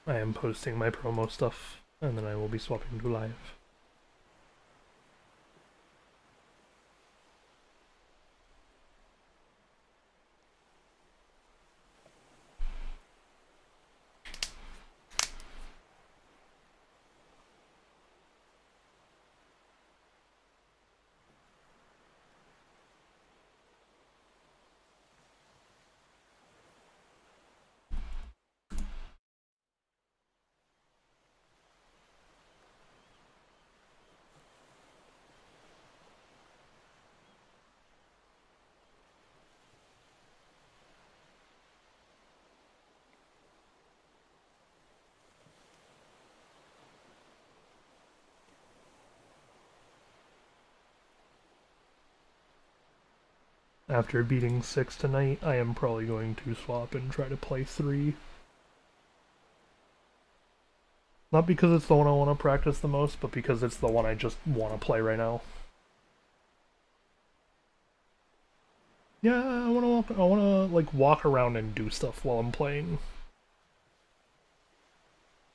I am posting my promo stuff, and then I will be swapping to live. After beating 6 tonight, I am probably going to swap and try to play 3. Not because it's the one I want to practice the most, but because it's the one I just want to play right now. Yeah, I wanna like walk around and do stuff while I'm playing.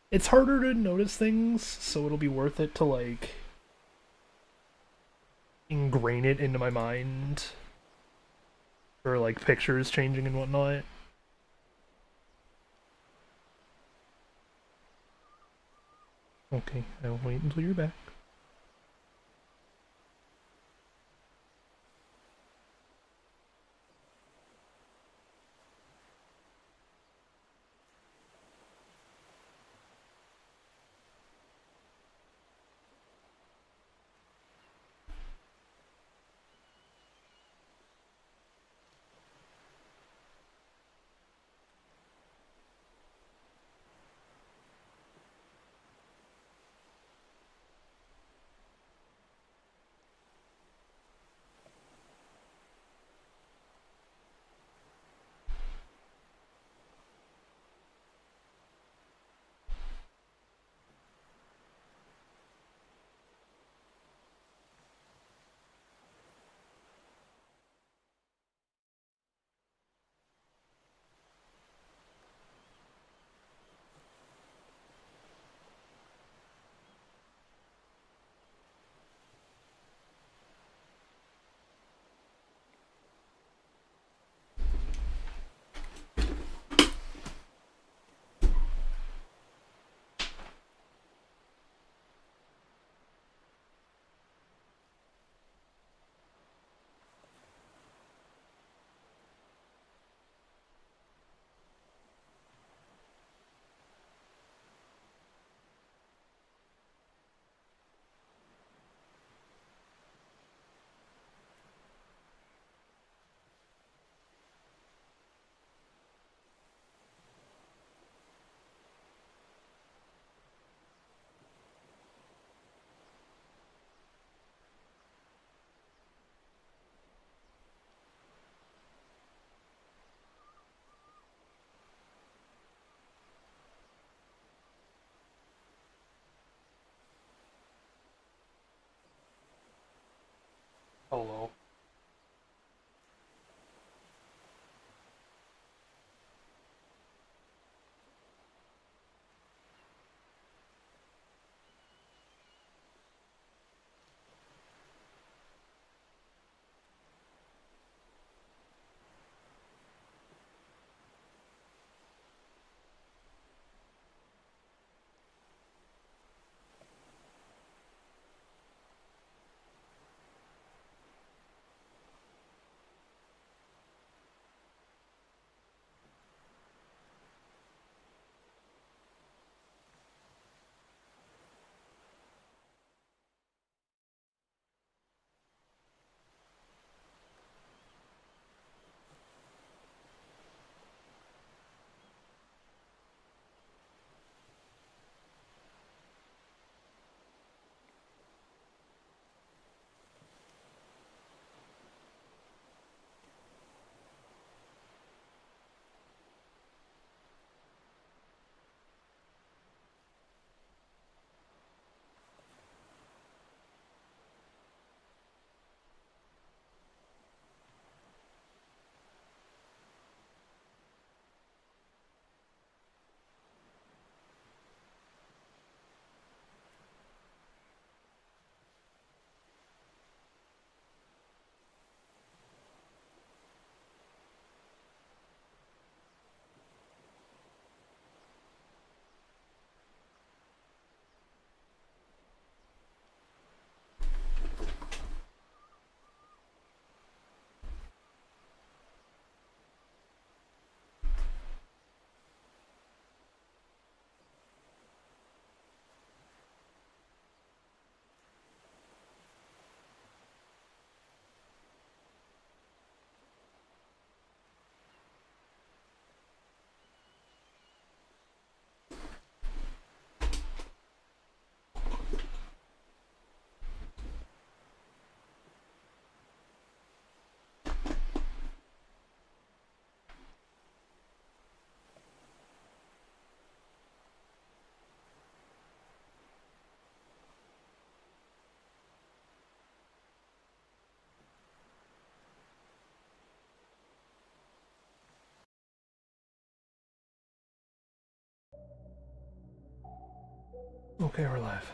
It's harder to notice things, so it'll be worth it to like ingrain it into my mind. Or like pictures changing and whatnot. Okay, I'll wait until you're back. Okay, we're live.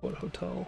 What hotel?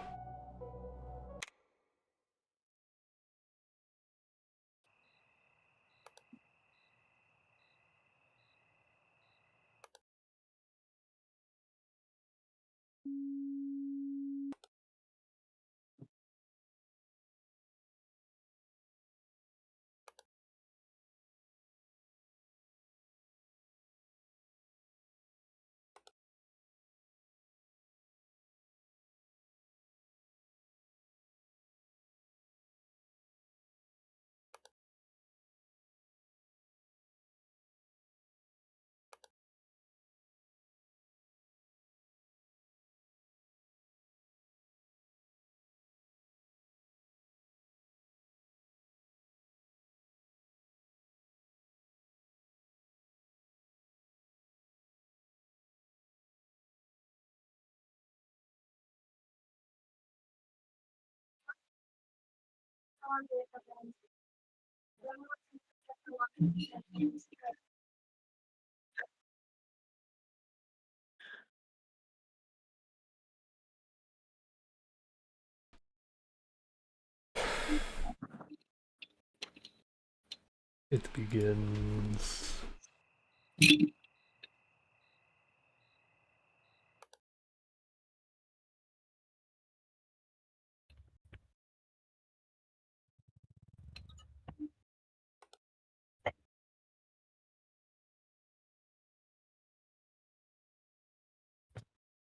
It begins.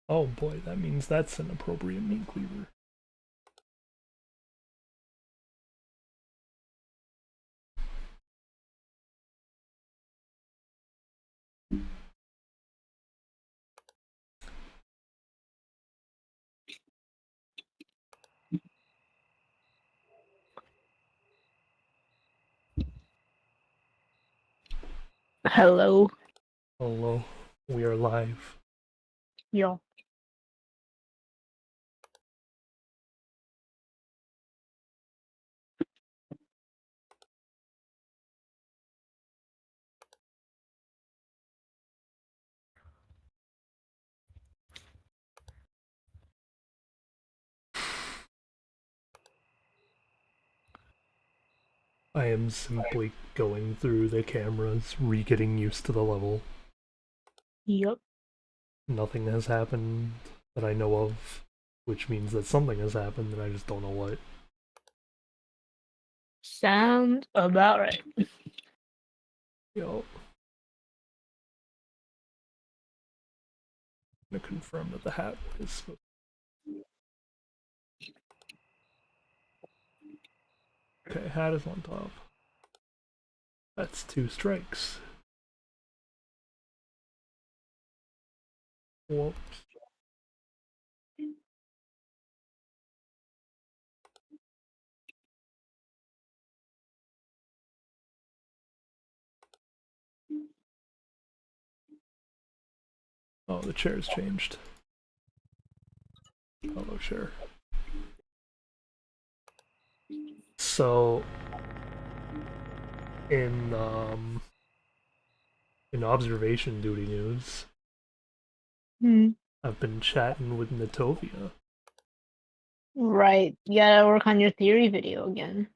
Oh boy, that means that's an appropriate meat cleaver. Hello. Hello, we are live. Yo. I am simply going through the cameras, re-getting used to the level. Yep. Nothing has happened that I know of, which means that something has happened and I just don't know what. Sounds about right. Yo. I'm gonna confirm that the hat is. Okay, hat is on top. That's 2 strikes. Whoops. Oh, the chair's changed. Hello, chair. So, in observation duty news, I've been chatting with Natovia. Right. You gotta work on your theory video again.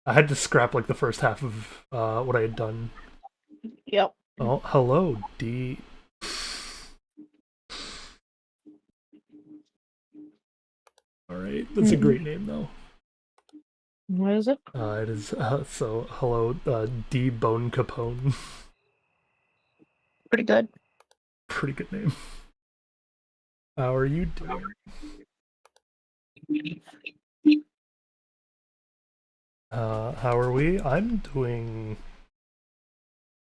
I had to scrap like the first half of what I had done. Yep. Oh, hello, D. All right, that's a great name though. What is it? It is so hello, D Bone Capone. Pretty good. Pretty good name. How are you doing? How are we? I'm doing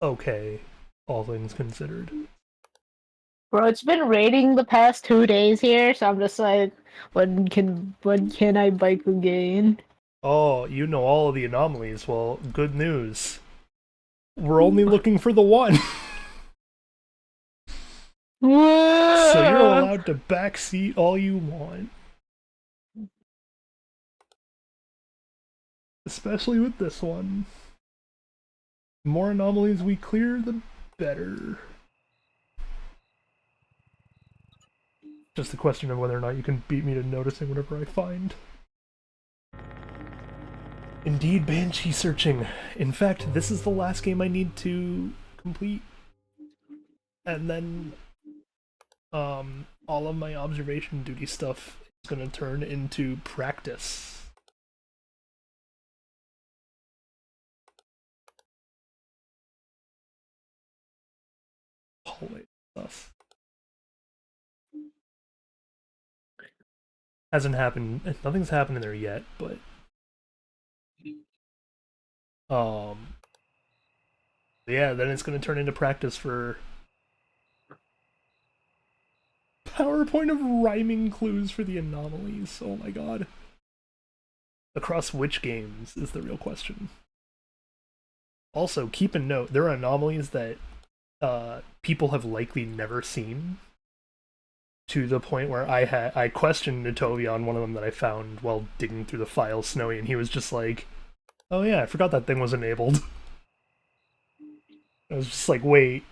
okay, all things considered. Bro, it's been raining the past 2 days here, so I'm just like, What can I bike again? Oh, you know all of the anomalies. Well, good news. We're only looking for the one. So you're allowed to backseat all you want. Especially with this one. The more anomalies we clear, the better. Just a question of whether or not you can beat me to noticing whatever I find. Indeed, Banshee searching. In fact, this is the last game I need to complete. And then, all of my observation duty stuff is gonna turn into practice. Hallway stuff. Hasn't happened, nothing's happened in there yet, but yeah, then it's gonna turn into practice for PowerPoint of rhyming clues for the anomalies. Oh my god. Across which games is the real question. Also, keep in note, there are anomalies that people have likely never seen, to the point where I questioned Natovi on one of them that I found while digging through the file Snowy, and he was just like, oh yeah, I forgot that thing was enabled. I was just like, wait,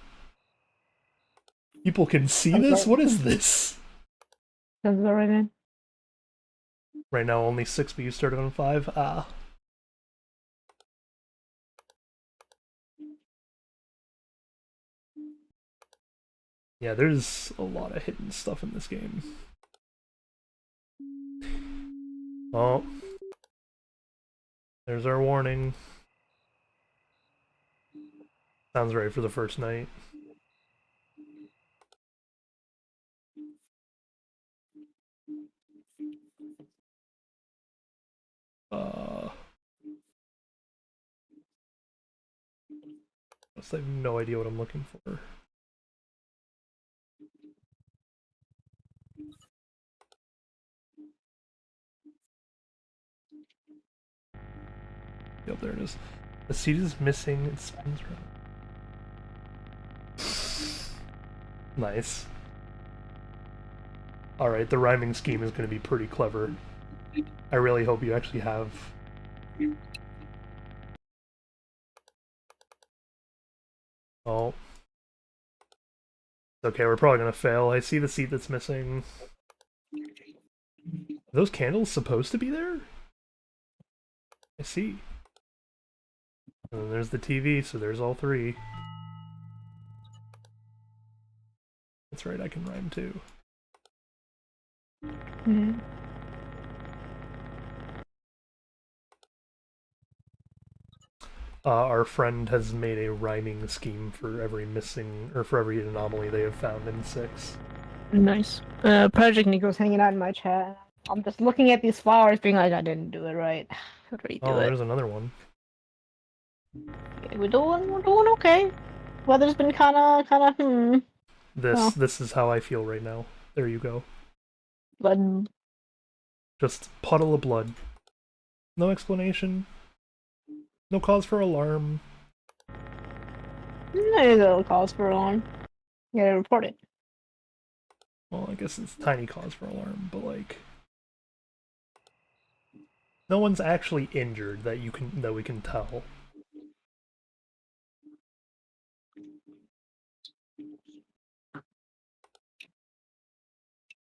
people can see this? What is this? Sounds about right, man. Right now only 6, but you started on 5? Ah. Yeah, there's a lot of hidden stuff in this game. Oh. There's our warning. Sounds right for the first night. I have no idea what I'm looking for. Yep, there it is. The seed is missing. It spins around. Nice. Alright, the rhyming scheme is going to be pretty clever. I really hope you actually have... Oh. Okay, we're probably going to fail. I see the seed that's missing. Are those candles supposed to be there? I see. And then there's the TV, so there's all 3. That's right, I can rhyme too. Mm-hmm. Our friend has made a rhyming scheme for every missing, or for every anomaly they have found in 6. Nice. Project Nico's hanging out in my chat. I'm just looking at these flowers, being like, I didn't do it right. I'd redo Oh, it. there's another one. Yeah, we're doing okay. Weather's been kinda. This is how I feel right now. There you go. But Just puddle of blood. No explanation. No cause for alarm. there's a cause for alarm. You gotta report it. Well, I guess it's tiny cause for alarm, but like, no one's actually injured that we can tell.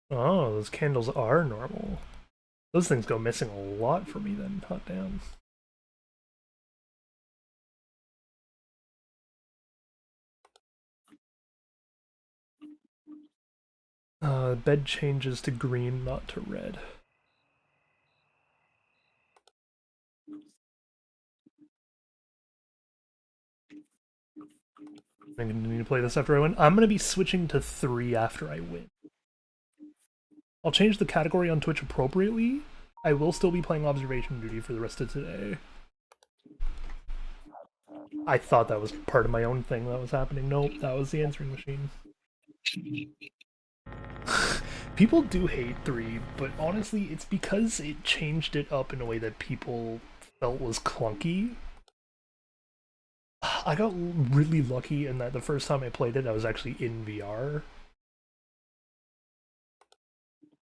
Oh, those candles are normal. Those things go missing a lot for me then. Hot damn. Bed changes to green, not to red. I'm gonna need to play this after I win. I'm gonna be switching to 3 after I win. I'll change the category on Twitch appropriately. I will still be playing observation duty for the rest of today. I thought that was part of my own thing that was happening. Nope, that was the answering machine. People do hate 3, but honestly, it's because it changed it up in a way that people felt was clunky. I got really lucky in that the first time I played it, I was actually in VR.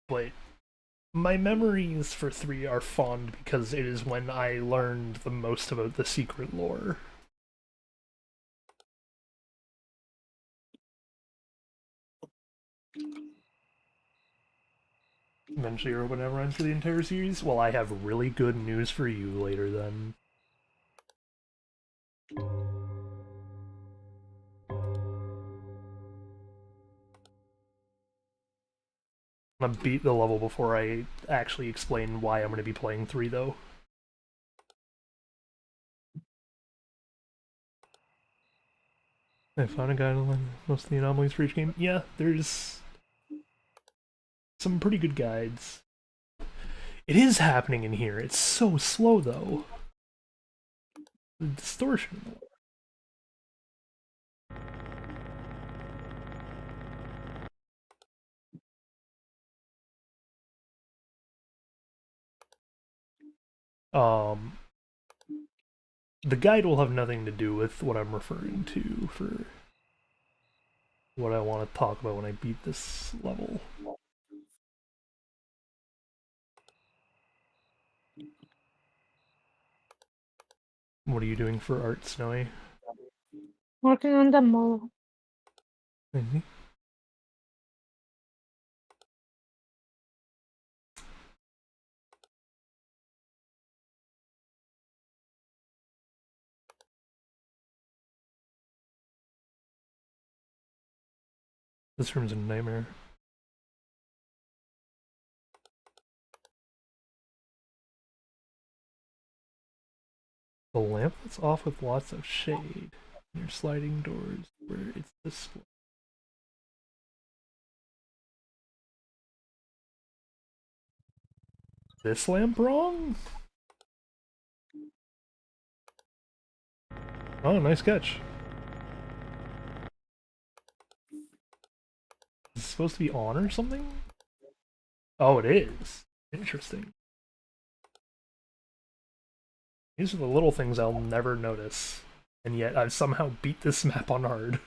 But my memories for 3 are fond because it is when I learned the most about the secret lore. Eventually, or whenever I'm for the entire series. Well, I have really good news for you later then. I'm gonna beat the level before I actually explain why I'm gonna be playing 3 though. I found a guide most of the anomalies for each game. Yeah, there's some pretty good guides. It is happening in here. It's so slow though. The distortion. Um, the guide will have nothing to do with what I'm referring to for what I want to talk about when I beat this level. What are you doing for art, Snowy? Working on the mall. Mm-hmm. This room's a nightmare. The lamp that's off with lots of shade. Near sliding doors where it's displayed. This lamp wrong? Oh, nice catch. Is it supposed to be on or something? Oh, it is. Interesting. These are the little things I'll never notice. And yet I've somehow beat this map on hard.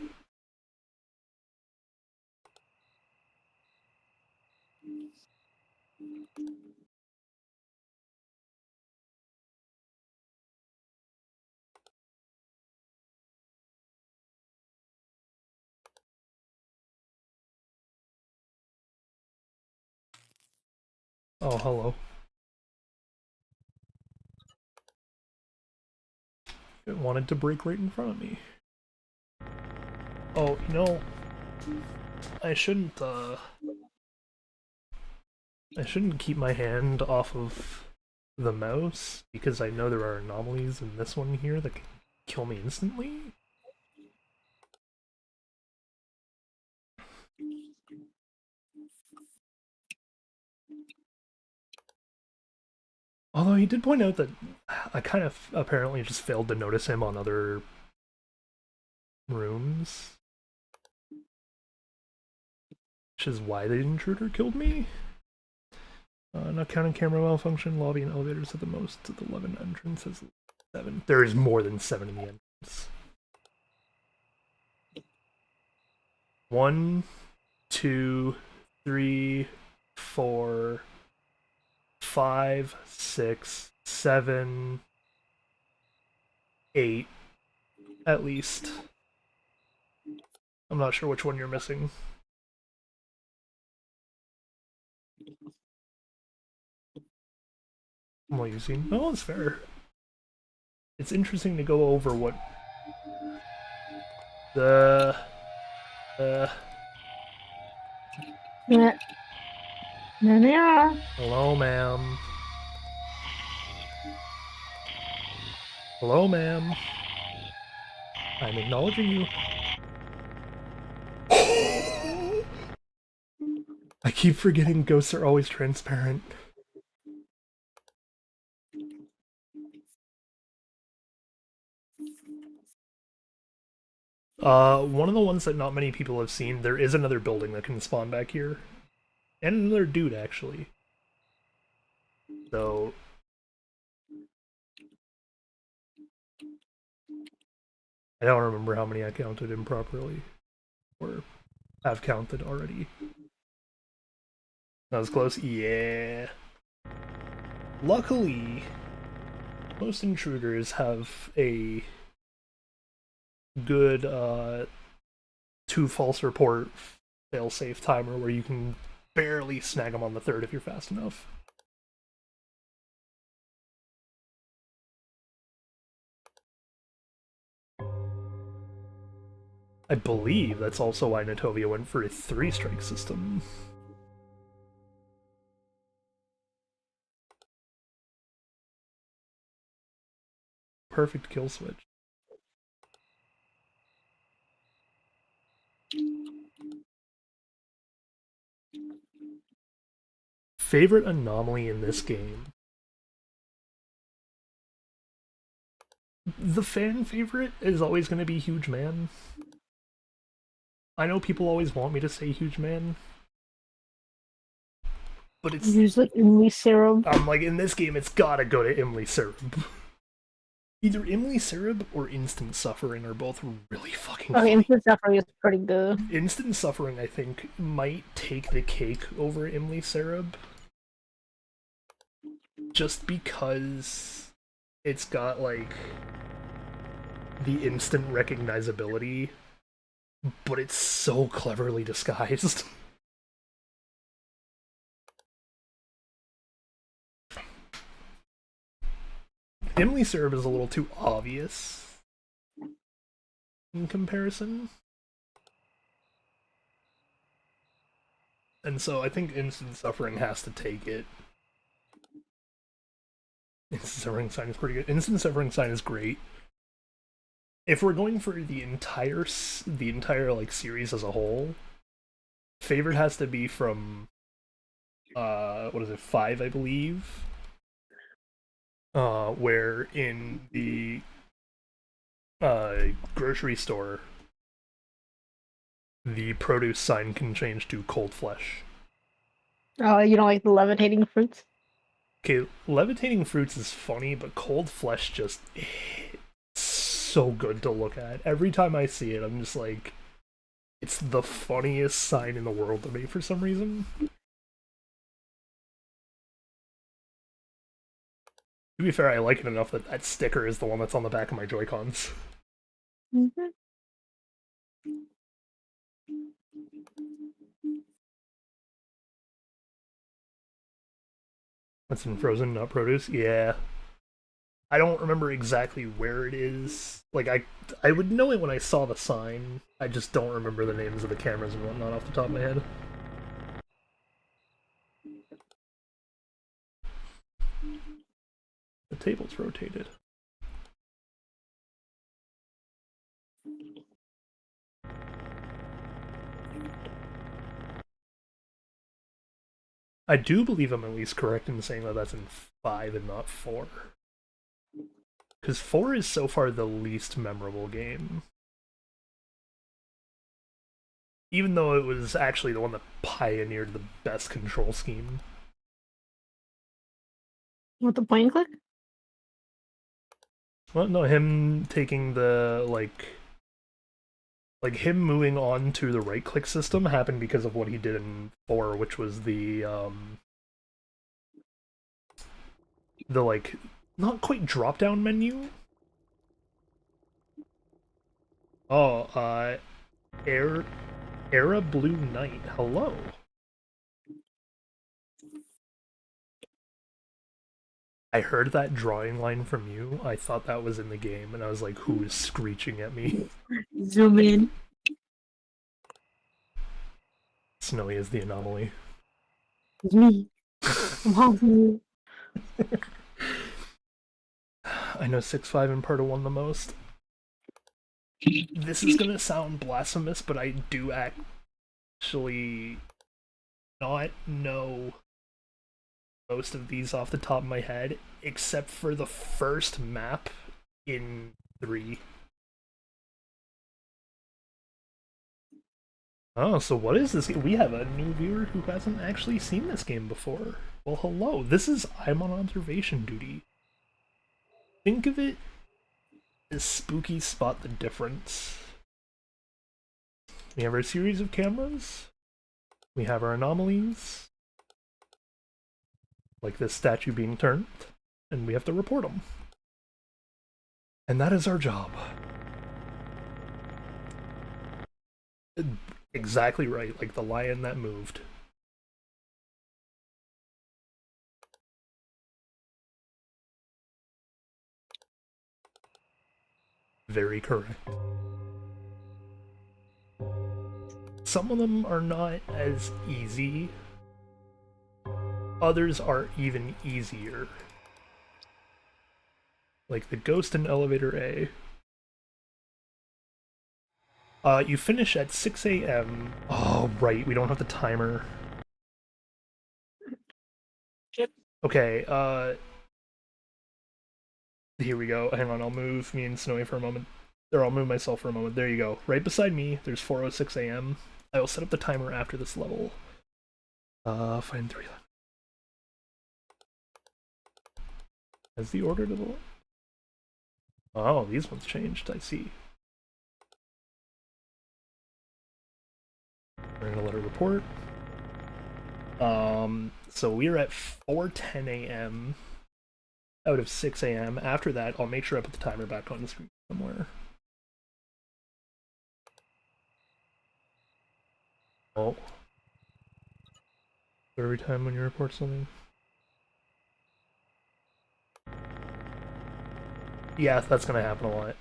Oh, hello. It wanted to break right in front of me. Oh, you know, I shouldn't, I shouldn't keep my hand off of the mouse, because I know there are anomalies in this one here that can kill me instantly. Although he did point out that I kind of apparently just failed to notice him on other rooms. Which is why the intruder killed me. Not counting camera malfunction, lobby and elevators at the most. The 11 entrance has 7. There is more than 7 in the entrance. 1, 2, 3, 4, 5, 6, 7, 8, at least. I'm not sure which one you're missing. What you've seen? Oh, that's fair. It's interesting to go over what the Yeah. There they are. hello, ma'am. Hello, ma'am. I'm acknowledging you. I keep forgetting ghosts are always transparent. One of the ones that not many people have seen, there is another building that can spawn back here. And another dude, actually. So... I don't remember how many I counted improperly. Or have counted already. That was close? Yeah. Luckily, most intruders have a good 2 false report failsafe timer where you can barely snag them on the 3rd if you're fast enough. I believe that's also why Natovia went for a 3-strike system. Perfect kill switch. Favorite anomaly in this game? The fan favorite is always going to be Huge Man. I know people always want me to say Huge Man, but it's... Use like Imli Syrup. I'm like, in this game, it's gotta go to Imli Syrup. Either Imli Syrup or Instant Suffering are both really fucking funny. Instant Suffering is pretty good. Instant Suffering, I think, might take the cake over Imli Syrup. Just because it's got, like, the instant recognizability, but it's so cleverly disguised. Imli Syrup is a little too obvious in comparison. And so I think Instant Suffering has to take it. Instant Suffering Sign is pretty good. Instant Suffering Sign is great. If we're going for the entire like series as a whole, favorite has to be from what is it, 5, I believe. Where in the grocery store the produce sign can change to cold flesh. Oh, you don't like the levitating fruits? Okay, levitating fruits is funny, but cold flesh just so good to look at. Every time I see it, I'm just like, it's the funniest sign in the world to me for some reason. To be fair, I like it enough that that sticker is the one that's on the back of my Joy-Cons. Mm-hmm. That's in Frozen, not Produce? Yeah. I don't remember exactly where it is. Like, I would know it when I saw the sign. I just don't remember the names of the cameras and whatnot off the top of my head. The table's rotated. I do believe I'm at least correct in saying that that's in 5 and not 4. Because 4 is so far the least memorable game. Even though it was actually the one that pioneered the best control scheme. With the point and click? Well, no, him taking the, like him moving on to the right-click system happened because of what he did in 4, which was the, like, not quite drop-down menu? Oh, Era Blue Knight, hello. I heard that drawing line from you. I thought that was in the game, and I was like, who is screeching at me? Zoom in. Snowy is the anomaly. It's me. I'm haunting you. I know 6-5 and Part of 1 the most. This is gonna sound blasphemous, but I do actually not know most of these off the top of my head, except for the first map in 3. Oh, so what is this game? We have a new viewer who hasn't actually seen this game before. Well, hello. This is I'm on observation duty. Think of it as spooky spot the difference. We have our series of cameras. We have our anomalies. Like this statue being turned. And we have to report them. And that is our job. Exactly right, like the lion that moved. Very correct. Some of them are not as easy. Others are even easier. Like the ghost in elevator A. You finish at 6 a.m. Oh, right, we don't have the timer. Yep. Okay, here we go. Hang on, I'll move me and Snowy for a moment. Or I'll move myself for a moment. There you go. Right beside me, there's 4:06 a.m. I will set up the timer after this level. Find 3. Has the order to the... Oh, these ones changed, I see. We're gonna let her report. So we're at 4:10 a.m. out of 6 a.m. After that, I'll make sure I put the timer back on the screen somewhere. Oh. Every time when you report something. Yeah, that's gonna happen a lot.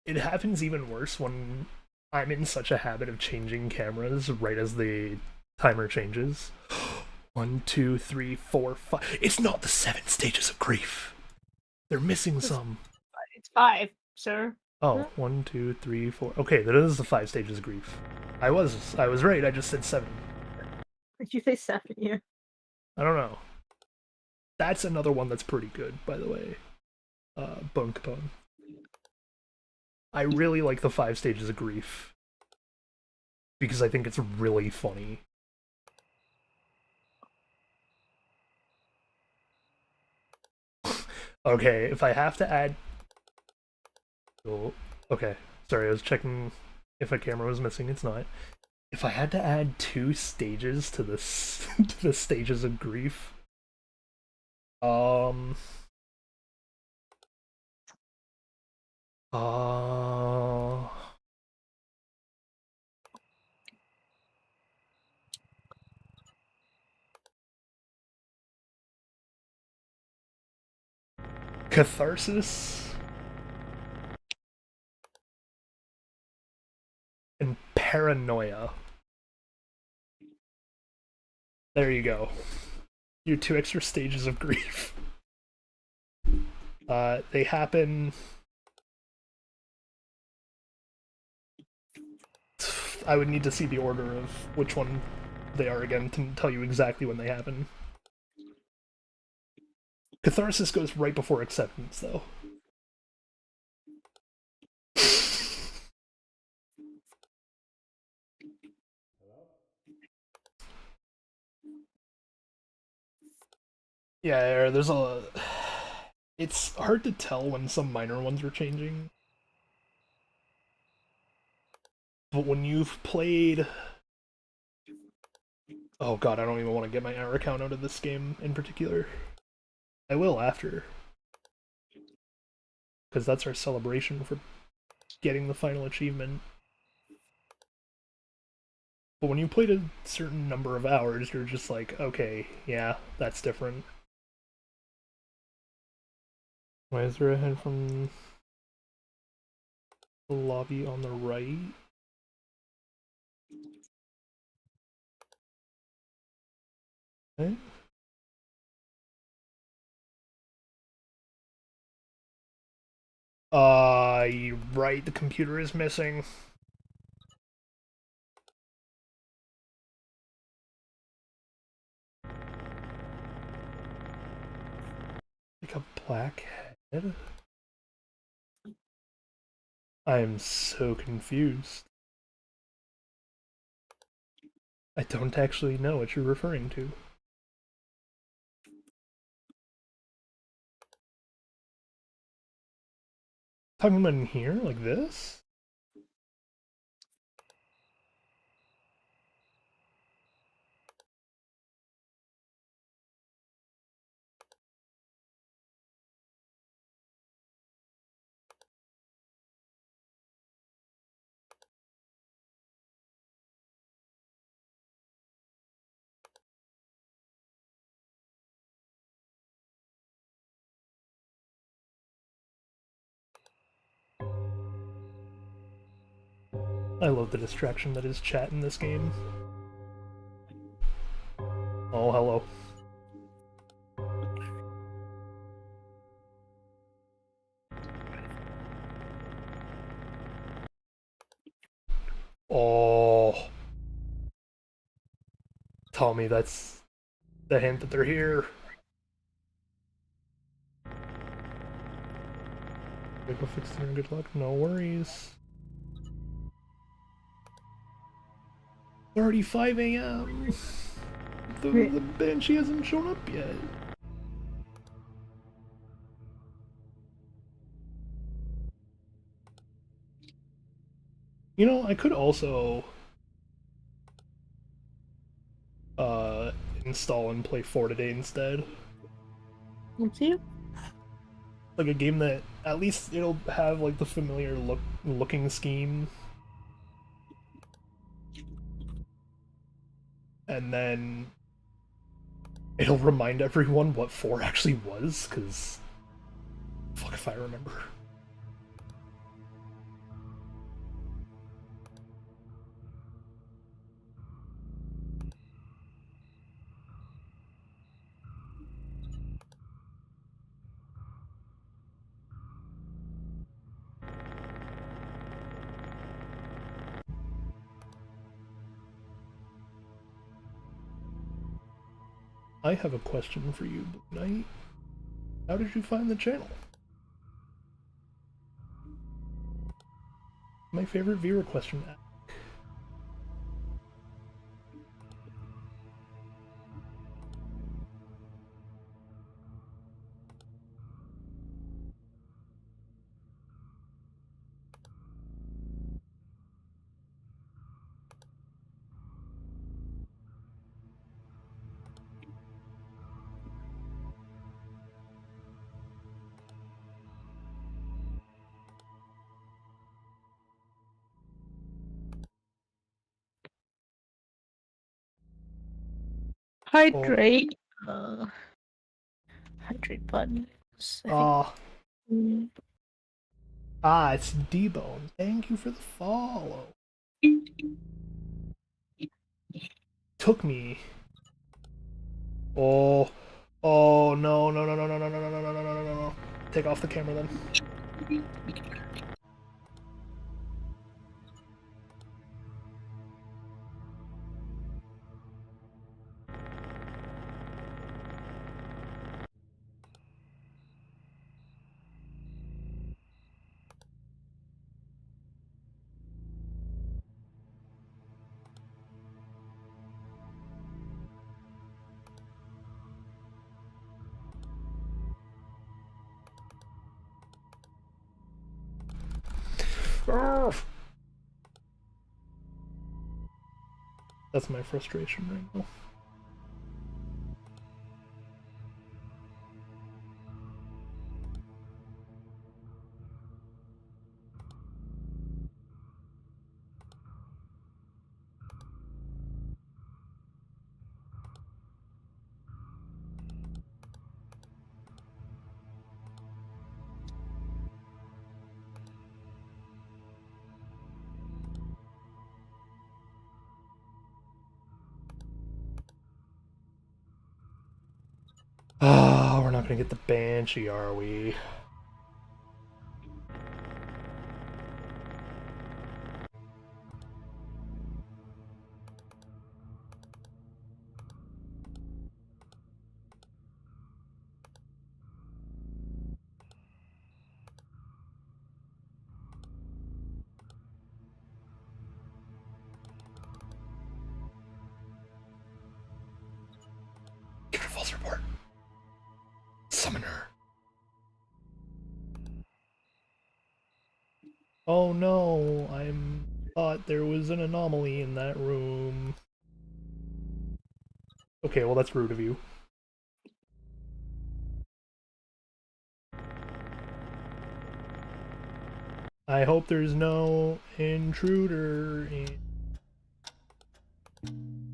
It happens even worse when I'm in such a habit of changing cameras right as the timer changes. 1, 2, 3, 4, 5. It's not the 7 stages of grief. They're missing some. It's 5, sir. Oh, 1, 2, 3, 4. Okay, that is the 5 stages of grief. I was right. I just said 7. Did you say 7 here? I don't know. That's another one that's pretty good, by the way. Bone Capone. I really like the 5 stages of grief because I think it's really funny. Okay, if I have to add... Oh, okay. Sorry, I was checking if a camera was missing. It's not. If I had to add 2 stages to this to the stages of grief, um, uh, catharsis and paranoia. There you go. Your 2 extra stages of grief. They happen. I would need to see the order of which one they are again to tell you exactly when they happen. Catharsis goes right before acceptance, though. Yeah, there's a... It's hard to tell when some minor ones are changing. But when you've played... Oh god, I don't even want to get my hour count out of this game in particular. I will after. Because that's our celebration for getting the final achievement. But when you played a certain number of hours, you're just like, okay, yeah, that's different. Why is there a head from the lobby on the right? Okay. You're right, the computer is missing. Like a black head? I am so confused. I don't actually know what you're referring to. Talking about in here, like this? I love the distraction that is chat in this game. Oh, hello. Oh. Tell me that's the hint that they're here. Go fix dinner, good luck. No worries. 35 a.m. The Banshee hasn't shown up yet. You know, I could also install and play 4 today instead. Let's see. Like a game that at least it'll have like the familiar looking scheme. And then it'll remind everyone what 4 actually was, because fuck if I remember. I have a question for you, Blue Knight. How did you find the channel? My favorite viewer question. Hydrate. Hydrate buttons. Mm. It's D-Bone. Thank you for the follow. Took me. Oh, oh no no no no no no no no no no no no no no! Take off the camera then. That's my frustration right now. Ah, we're not gonna get the Banshee, are we? Oh no, thought there was an anomaly in that room. Okay, well that's rude of you. I hope there's no intruder in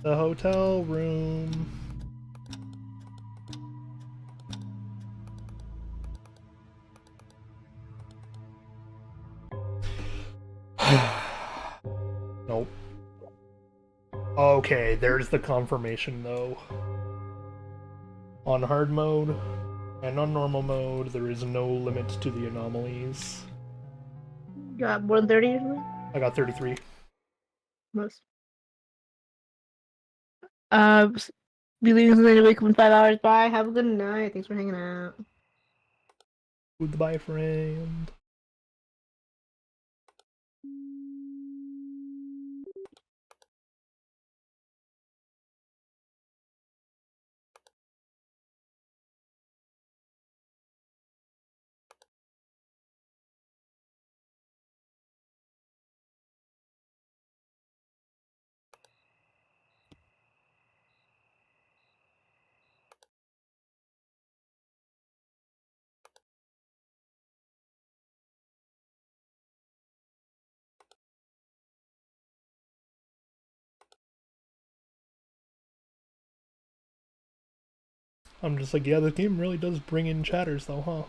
the hotel room. Nope. Okay, there's the confirmation though. On hard mode and on normal mode, there is no limit to the anomalies. Got more than 30 usually? I got 33. Most. Be leaving something to wake up in 5 hours. Bye. Have a good night. Thanks for hanging out. Goodbye, friend. I'm just like, yeah, the game really does bring in chatters though, huh?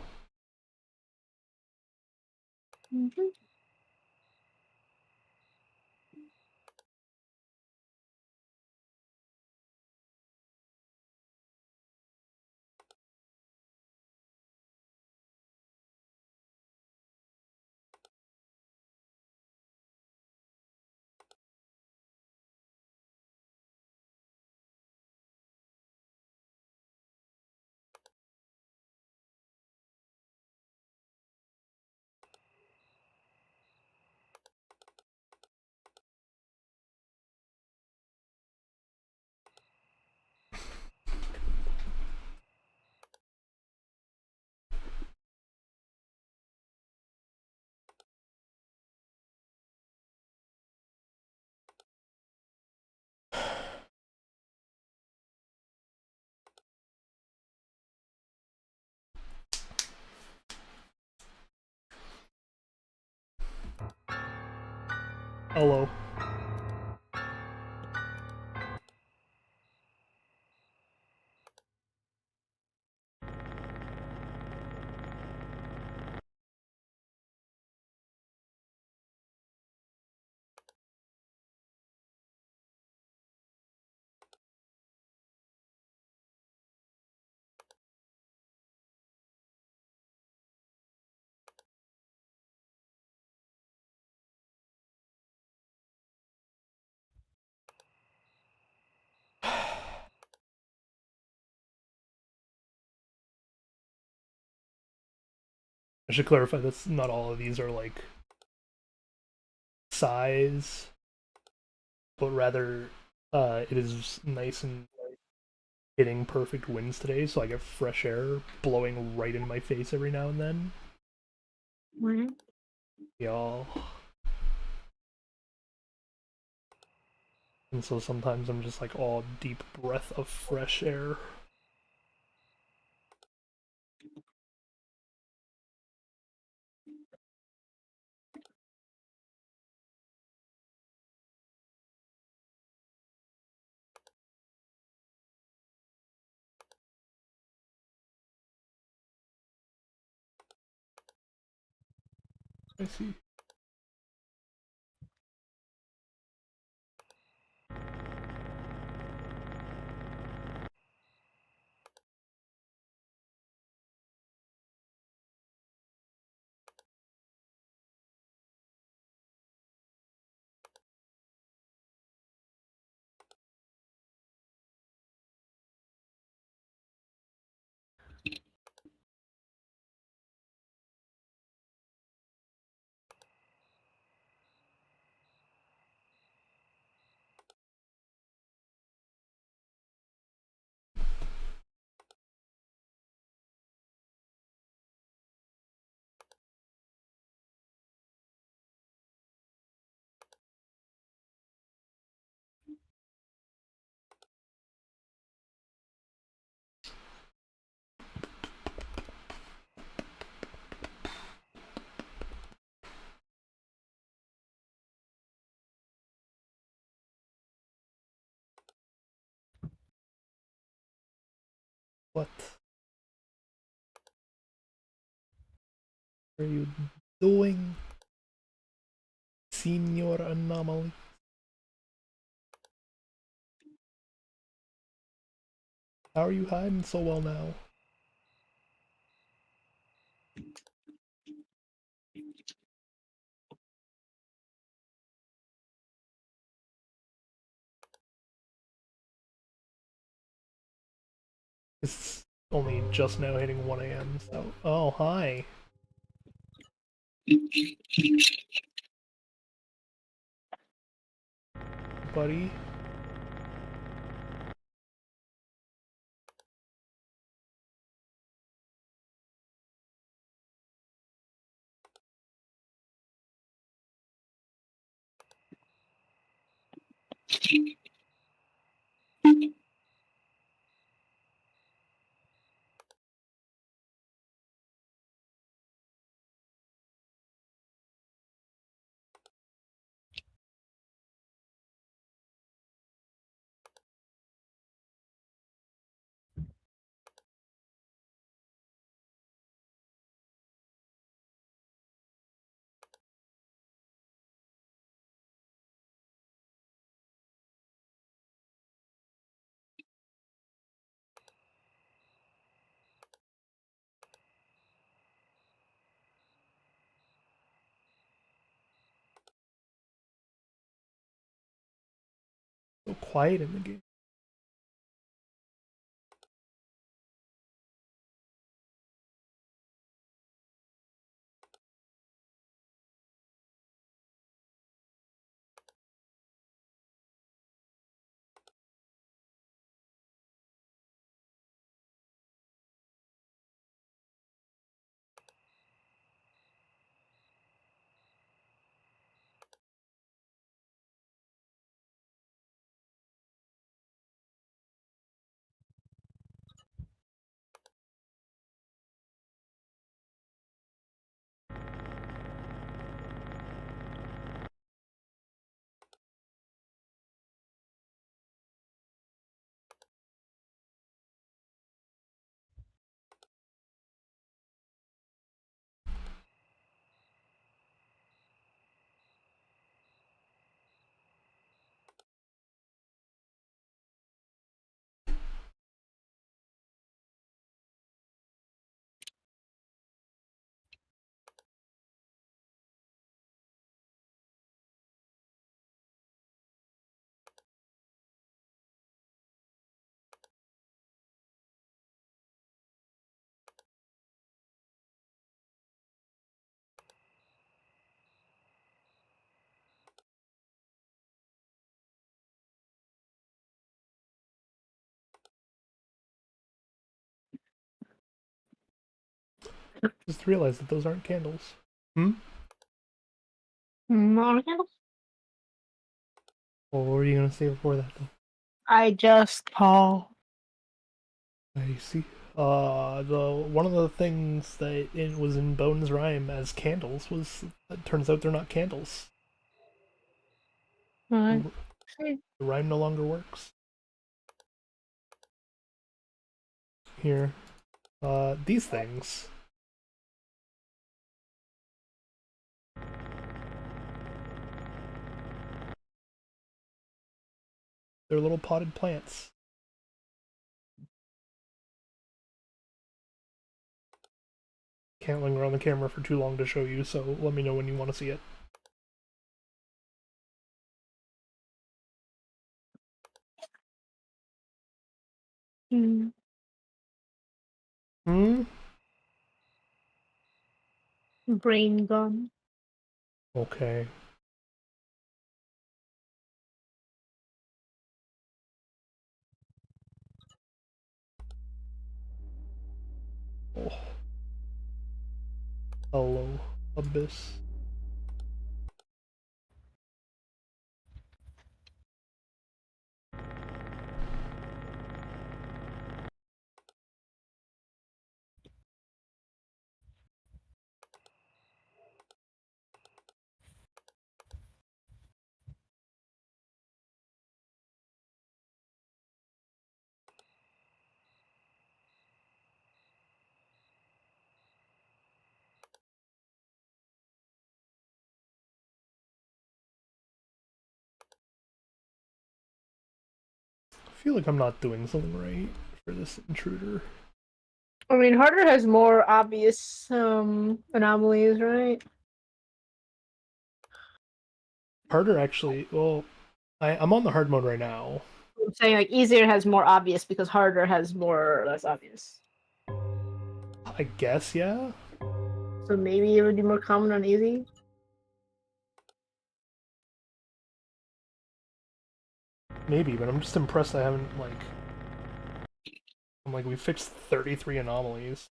Mm-hmm. Hello. I should clarify that not all of these are like size, but rather it is nice and hitting perfect winds today, so I get fresh air blowing right in my face every now and then. Mm-hmm. Y'all. And so sometimes I'm just like, oh, deep breath of fresh air. I see. What are you doing, Senior Anomaly? How are you hiding so well now? It's only just now hitting 1 a.m., so... Oh, hi. Buddy. So quiet in the game. Just realized that those aren't candles. Hmm? More candles? Well, what were you gonna say before that, though? I just call. I see. The one of the things that it was in Bones' rhyme as candles was, it turns out they're not candles. What? The rhyme no longer works. Here. These things. They're little potted plants. Can't linger on the camera for too long to show you, so let me know when you want to see it. Hmm. Hmm? Brain gun. Okay. Oh. Hello, Abyss. feel like I'm not doing something right for this intruder. I mean, harder has more obvious anomalies, right? Harder actually, well, I'm on the hard mode right now. I'm saying like easier has more obvious because harder has more or less obvious. I guess, yeah. So maybe it would be more common on easy. Maybe, but I'm just impressed I haven't, like... I'm like, we fixed 33 anomalies.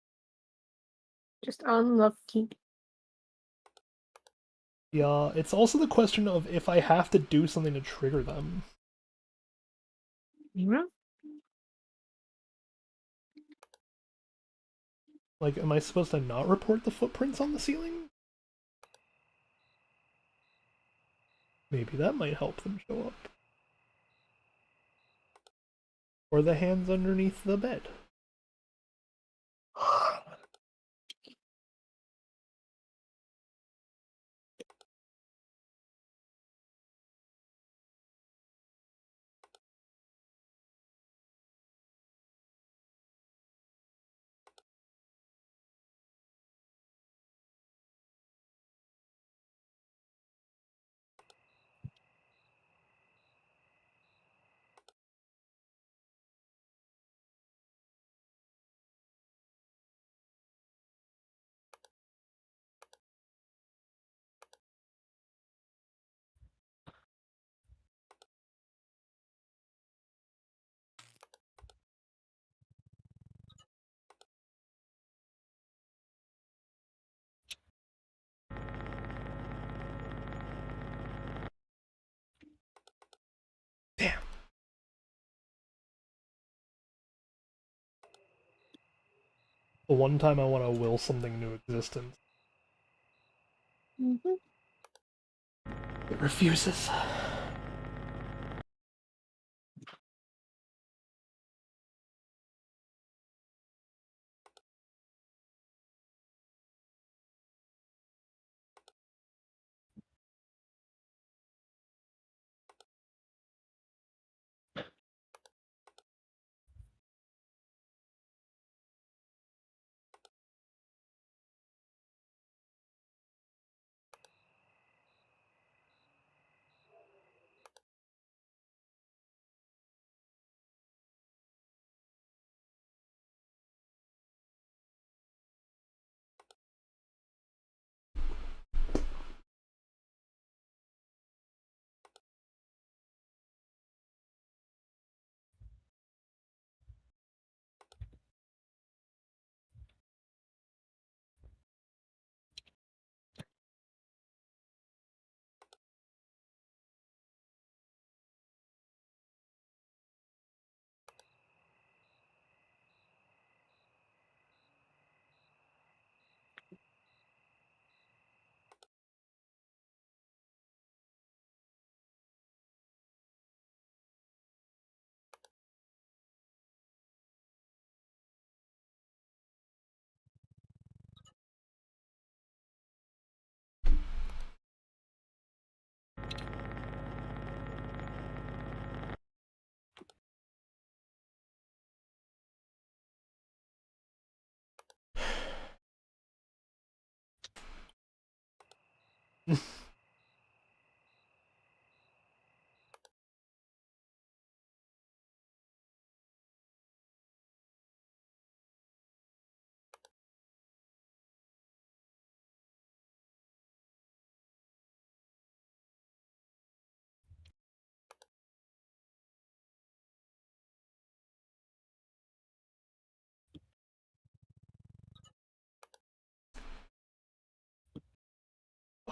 Just unlucky. Yeah, it's also the question of if I have to do something to trigger them. Yeah. Like, am I supposed to not report the footprints on the ceiling? Maybe that might help them show up. Or the hands underneath the bed. Damn. The one time I want to will something into existence. Mm-hmm. It refuses.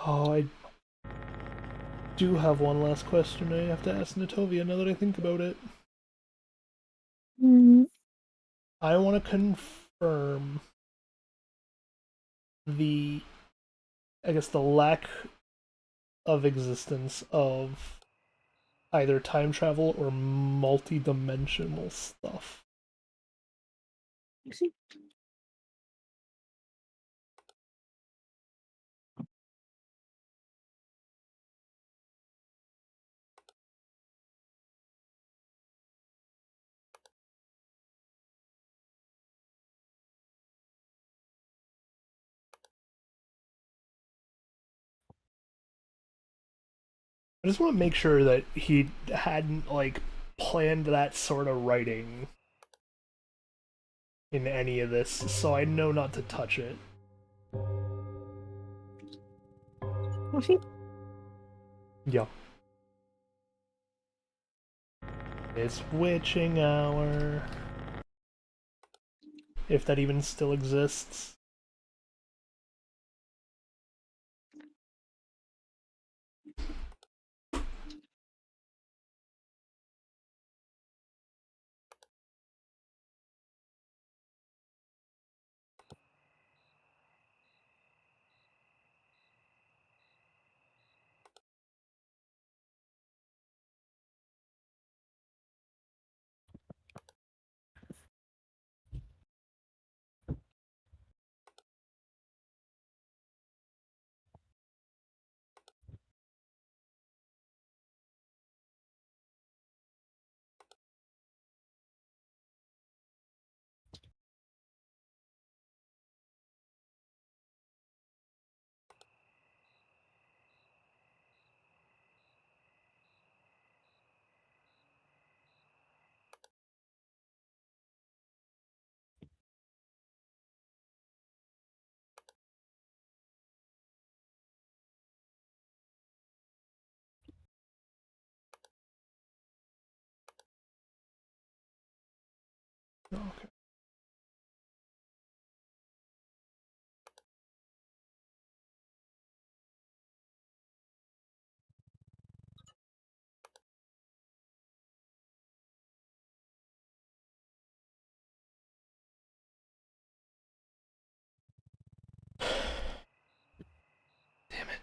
Oh, I do have one last question I have to ask Natovia now that I think about it. Mm-hmm. I want to confirm the, I guess, the lack of existence of either time travel or multi-dimensional stuff. I just want to make sure that he hadn't like planned that sort of writing in any of this, so I know not to touch it. Was he? Yeah. It's witching hour. If that even still exists. Okay. Damn it.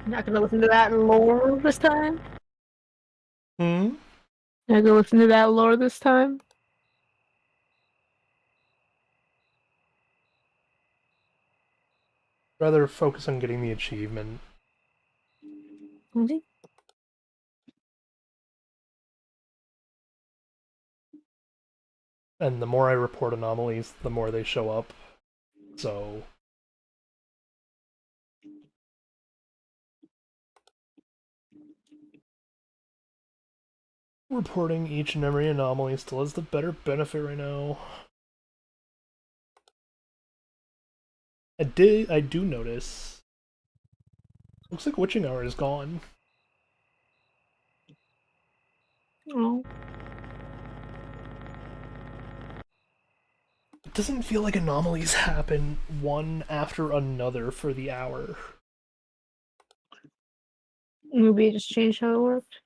Not gonna listen to that lore this time. Hmm? Not gonna listen to that lore this time. Rather focus on getting the achievement. Was he? And the more I report anomalies, the more they show up. So reporting each and every anomaly still has the better benefit right now. I do notice. Looks like witching hour is gone. Oh. It doesn't feel like anomalies happen one after another for the hour. Maybe it just changed how it worked.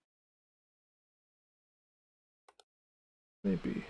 Maybe.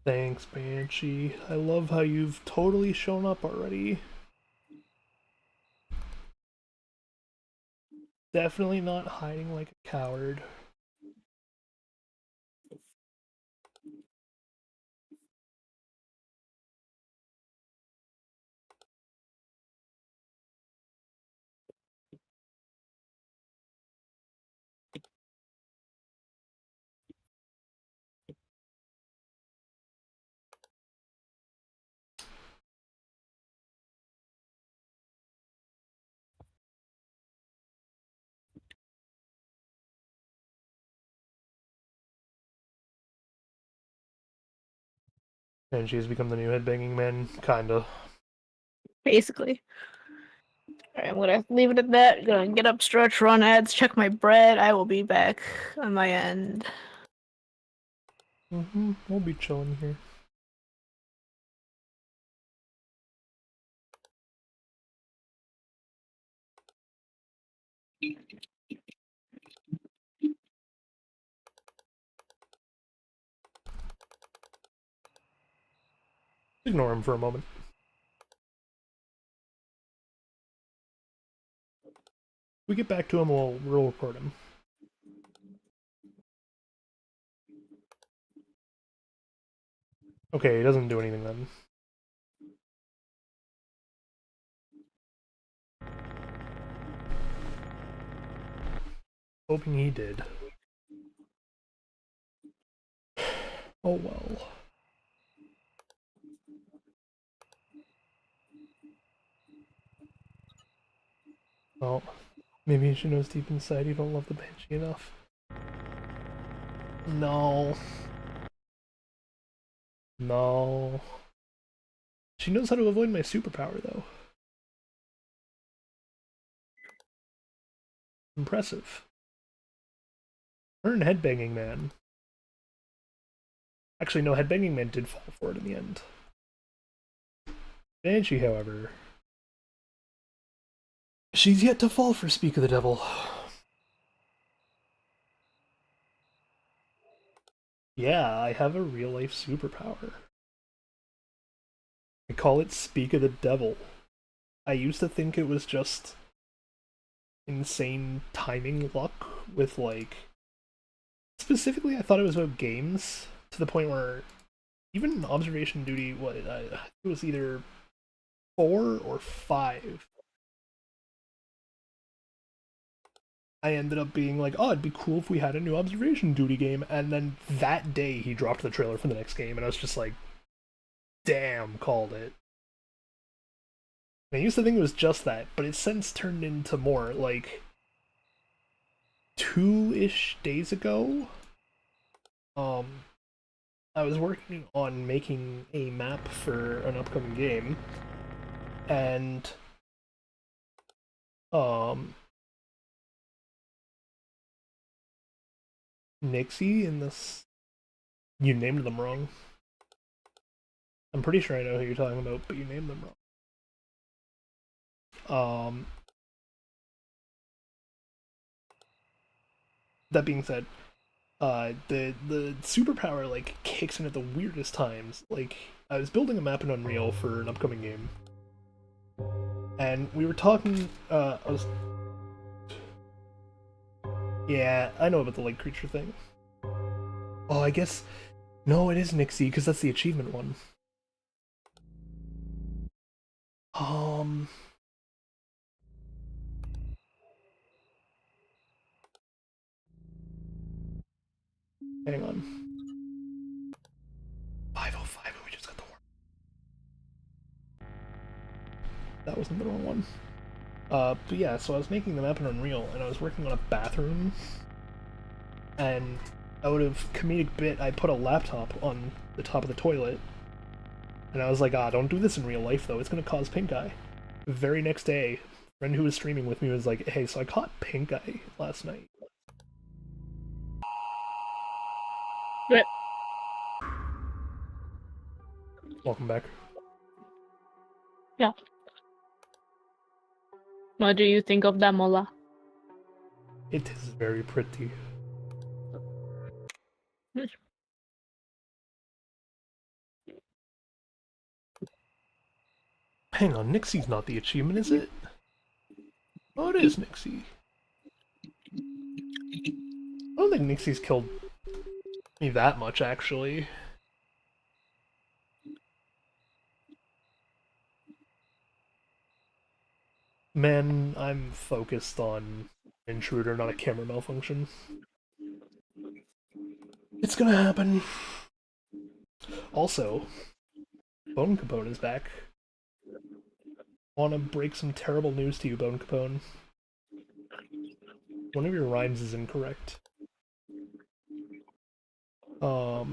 Thanks, Banshee. I love how you've totally shown up already. Definitely not hiding like a coward. Banshee has become the new headbanging man, kinda. Basically. Alright, I'm gonna leave it at that. Gonna get up, stretch, run ads, check my bread. I will be back on my end. We'll be chilling here. Ignore him for a moment. We get back to him, we'll report him. Okay, he doesn't do anything then. Hoping he did. Oh well. Well, maybe she knows deep inside you don't love the Banshee enough. No. No. She knows how to avoid my superpower, though. Impressive. Her and Headbanging Man. Actually, no, Headbanging Man did fall for it in the end. Banshee, however, she's yet to fall for Speak of the Devil. Yeah, I have a real-life superpower. I call it Speak of the Devil. I used to think it was just insane timing luck with, like... Specifically, I thought it was about games, to the point where even Observation Duty, it was either 4 or 5. I ended up being like, oh, it'd be cool if we had a new Observation Duty game, and then that day he dropped the trailer for the next game, and I was just like, damn, called it. I used to think it was just that, but it's since turned into more. Like, 2-ish days ago, I was working on making a map for an upcoming game, and Nixie in this, you named them wrong. I'm pretty sure I know who you're talking about, but you named them wrong. That being said, the superpower like kicks in at the weirdest times. Like I was building a map in Unreal for an upcoming game, and we were talking. Yeah, I know about the lake creature thing. Oh, I guess no, it is Nixie because that's the achievement one. Um, Hang on. 505. We just got the warp. That wasn't the wrong one. But yeah, so I was making the map in Unreal, and I was working on a bathroom, and out of comedic bit, I put a laptop on the top of the toilet, and I was like, don't do this in real life, though, it's gonna cause pink eye. The very next day, a friend who was streaming with me was like, hey, so I caught pink eye last night. Yep. Welcome back. Yeah. What do you think of that, Mola? It is very pretty. Hang on, Nixie's not the achievement, is it? Oh, it is Nixie. I don't think Nixie's killed me that much, actually. Man, I'm focused on intruder, not a camera malfunction. It's gonna happen. Also, Bone Capone is back. Want to break some terrible news to you, Bone Capone. One of your rhymes is incorrect. I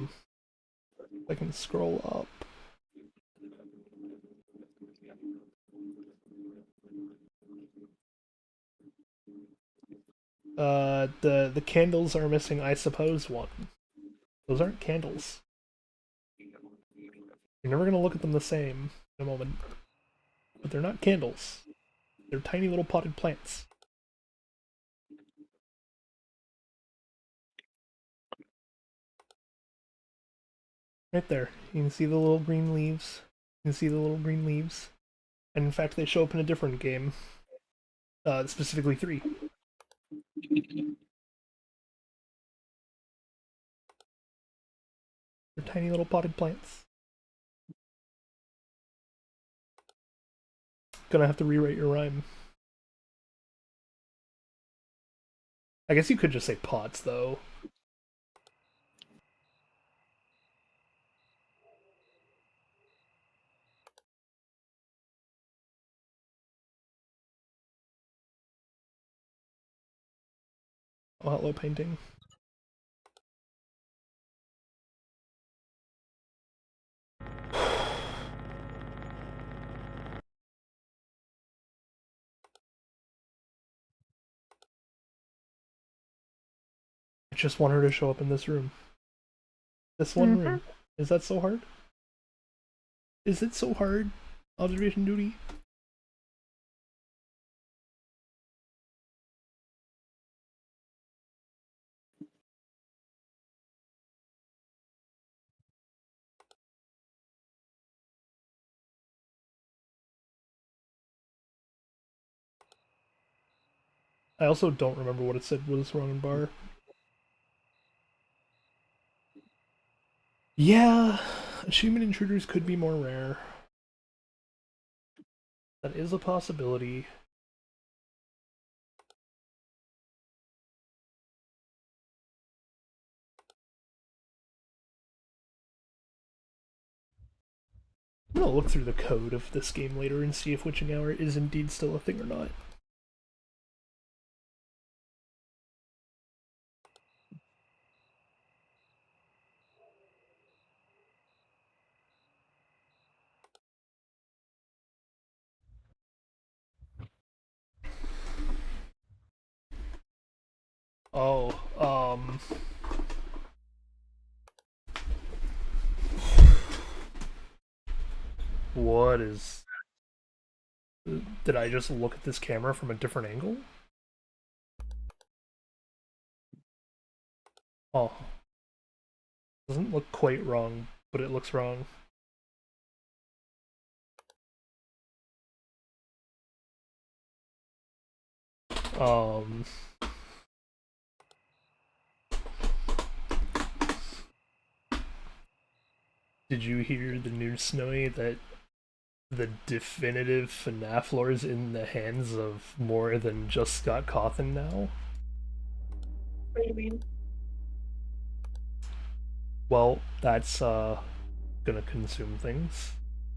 can scroll up. The candles are missing, I suppose, one. Those aren't candles. You're never gonna look at them the same in a moment. But they're not candles. They're tiny little potted plants. Right there. You can see the little green leaves. You can see the little green leaves. And in fact, they show up in a different game. Specifically 3. They're tiny little potted plants. Gonna have to rewrite your rhyme. I guess you could just say pots, though. Oh, hello, painting. I just want her to show up in this room. This one room. Is that so hard? Is it so hard? Observation duty? I also don't remember what it said was wrong in bar. Yeah, achievement intruders could be more rare. That is a possibility. I'm gonna look through the code of this game later and see if witching hour is indeed still a thing or not. Oh, what is... Did I just look at this camera from a different angle? Oh. Doesn't look quite wrong, but it looks wrong. Um... Did you hear the news, Snowy, that the definitive FNAF lore is in the hands of more than just Scott Cawthon now? What do you mean? Well, that's gonna consume things.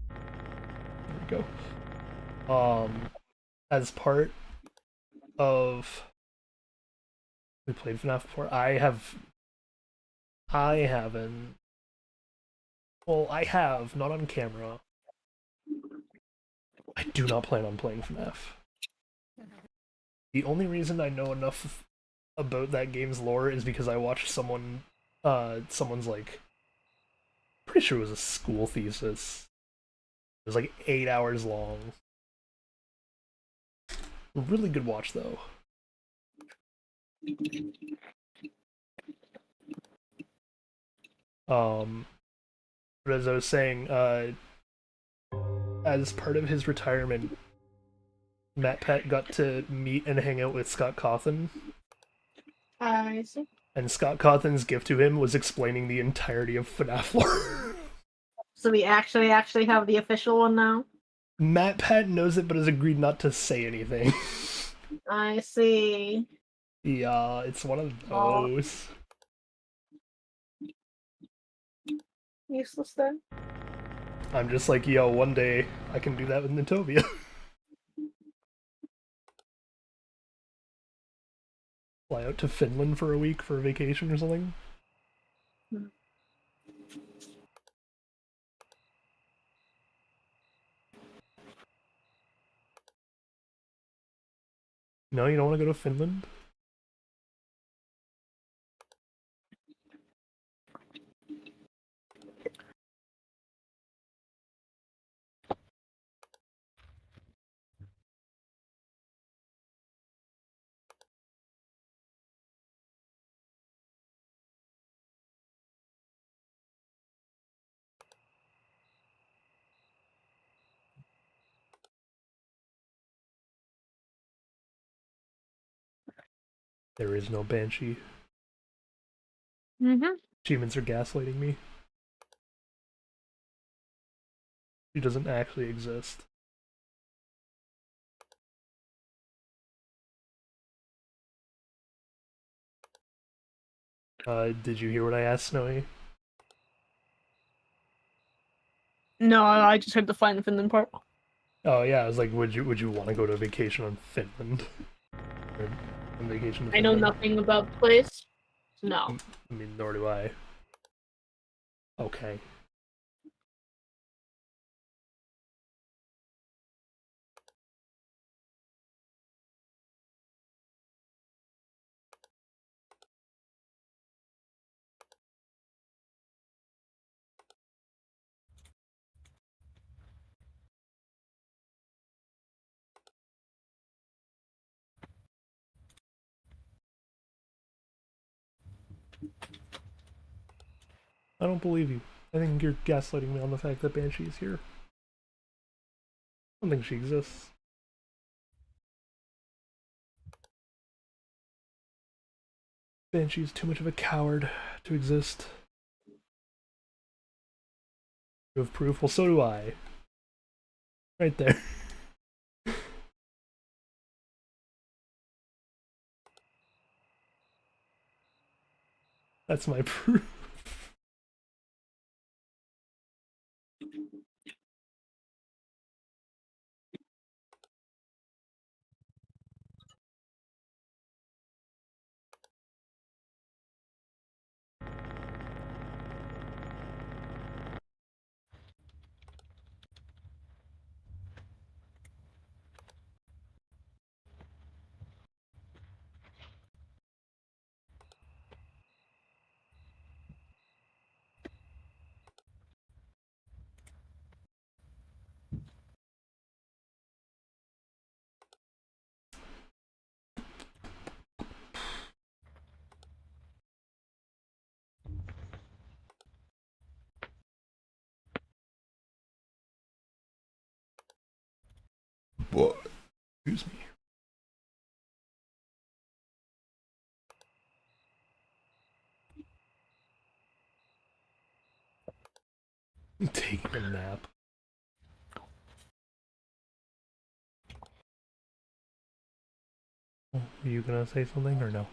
There we go. As part of we played FNAF before. I haven't. Well, I have, not on camera. I do not plan on playing FNAF. The only reason I know enough about that game's lore is because I watched someone's like, pretty sure it was a school thesis. It was like 8 hours long. A really good watch though. But as I was saying, as part of his retirement, Matt Pat got to meet and hang out with Scott Cawthon. I see. And Scott Cawthon's gift to him was explaining the entirety of FNAF lore. So we actually have the official one now? Matt Pat knows it but has agreed not to say anything. I see. Yeah, it's one of those. Useless then. I'm just like, yo, one day I can do that with Natovia. Fly out to Finland for a week for a vacation or something. No, you don't want to go to Finland? There is no Banshee. Achievements are gaslighting me. She doesn't actually exist. Did you hear what I asked, Snowy? No, I just heard the Find Finland part. Oh yeah, I was like, would you want to go to vacation on Finland? Or on vacation to Finland? I know nothing about the place. No. I mean, nor do I. Okay. I don't believe you. I think you're gaslighting me on the fact that Banshee is here. I don't think she exists. Banshee is too much of a coward to exist. You have proof? Well, so do I. Right there. That's my proof. What? Excuse me. I'm taking a nap. Are you gonna say something or no?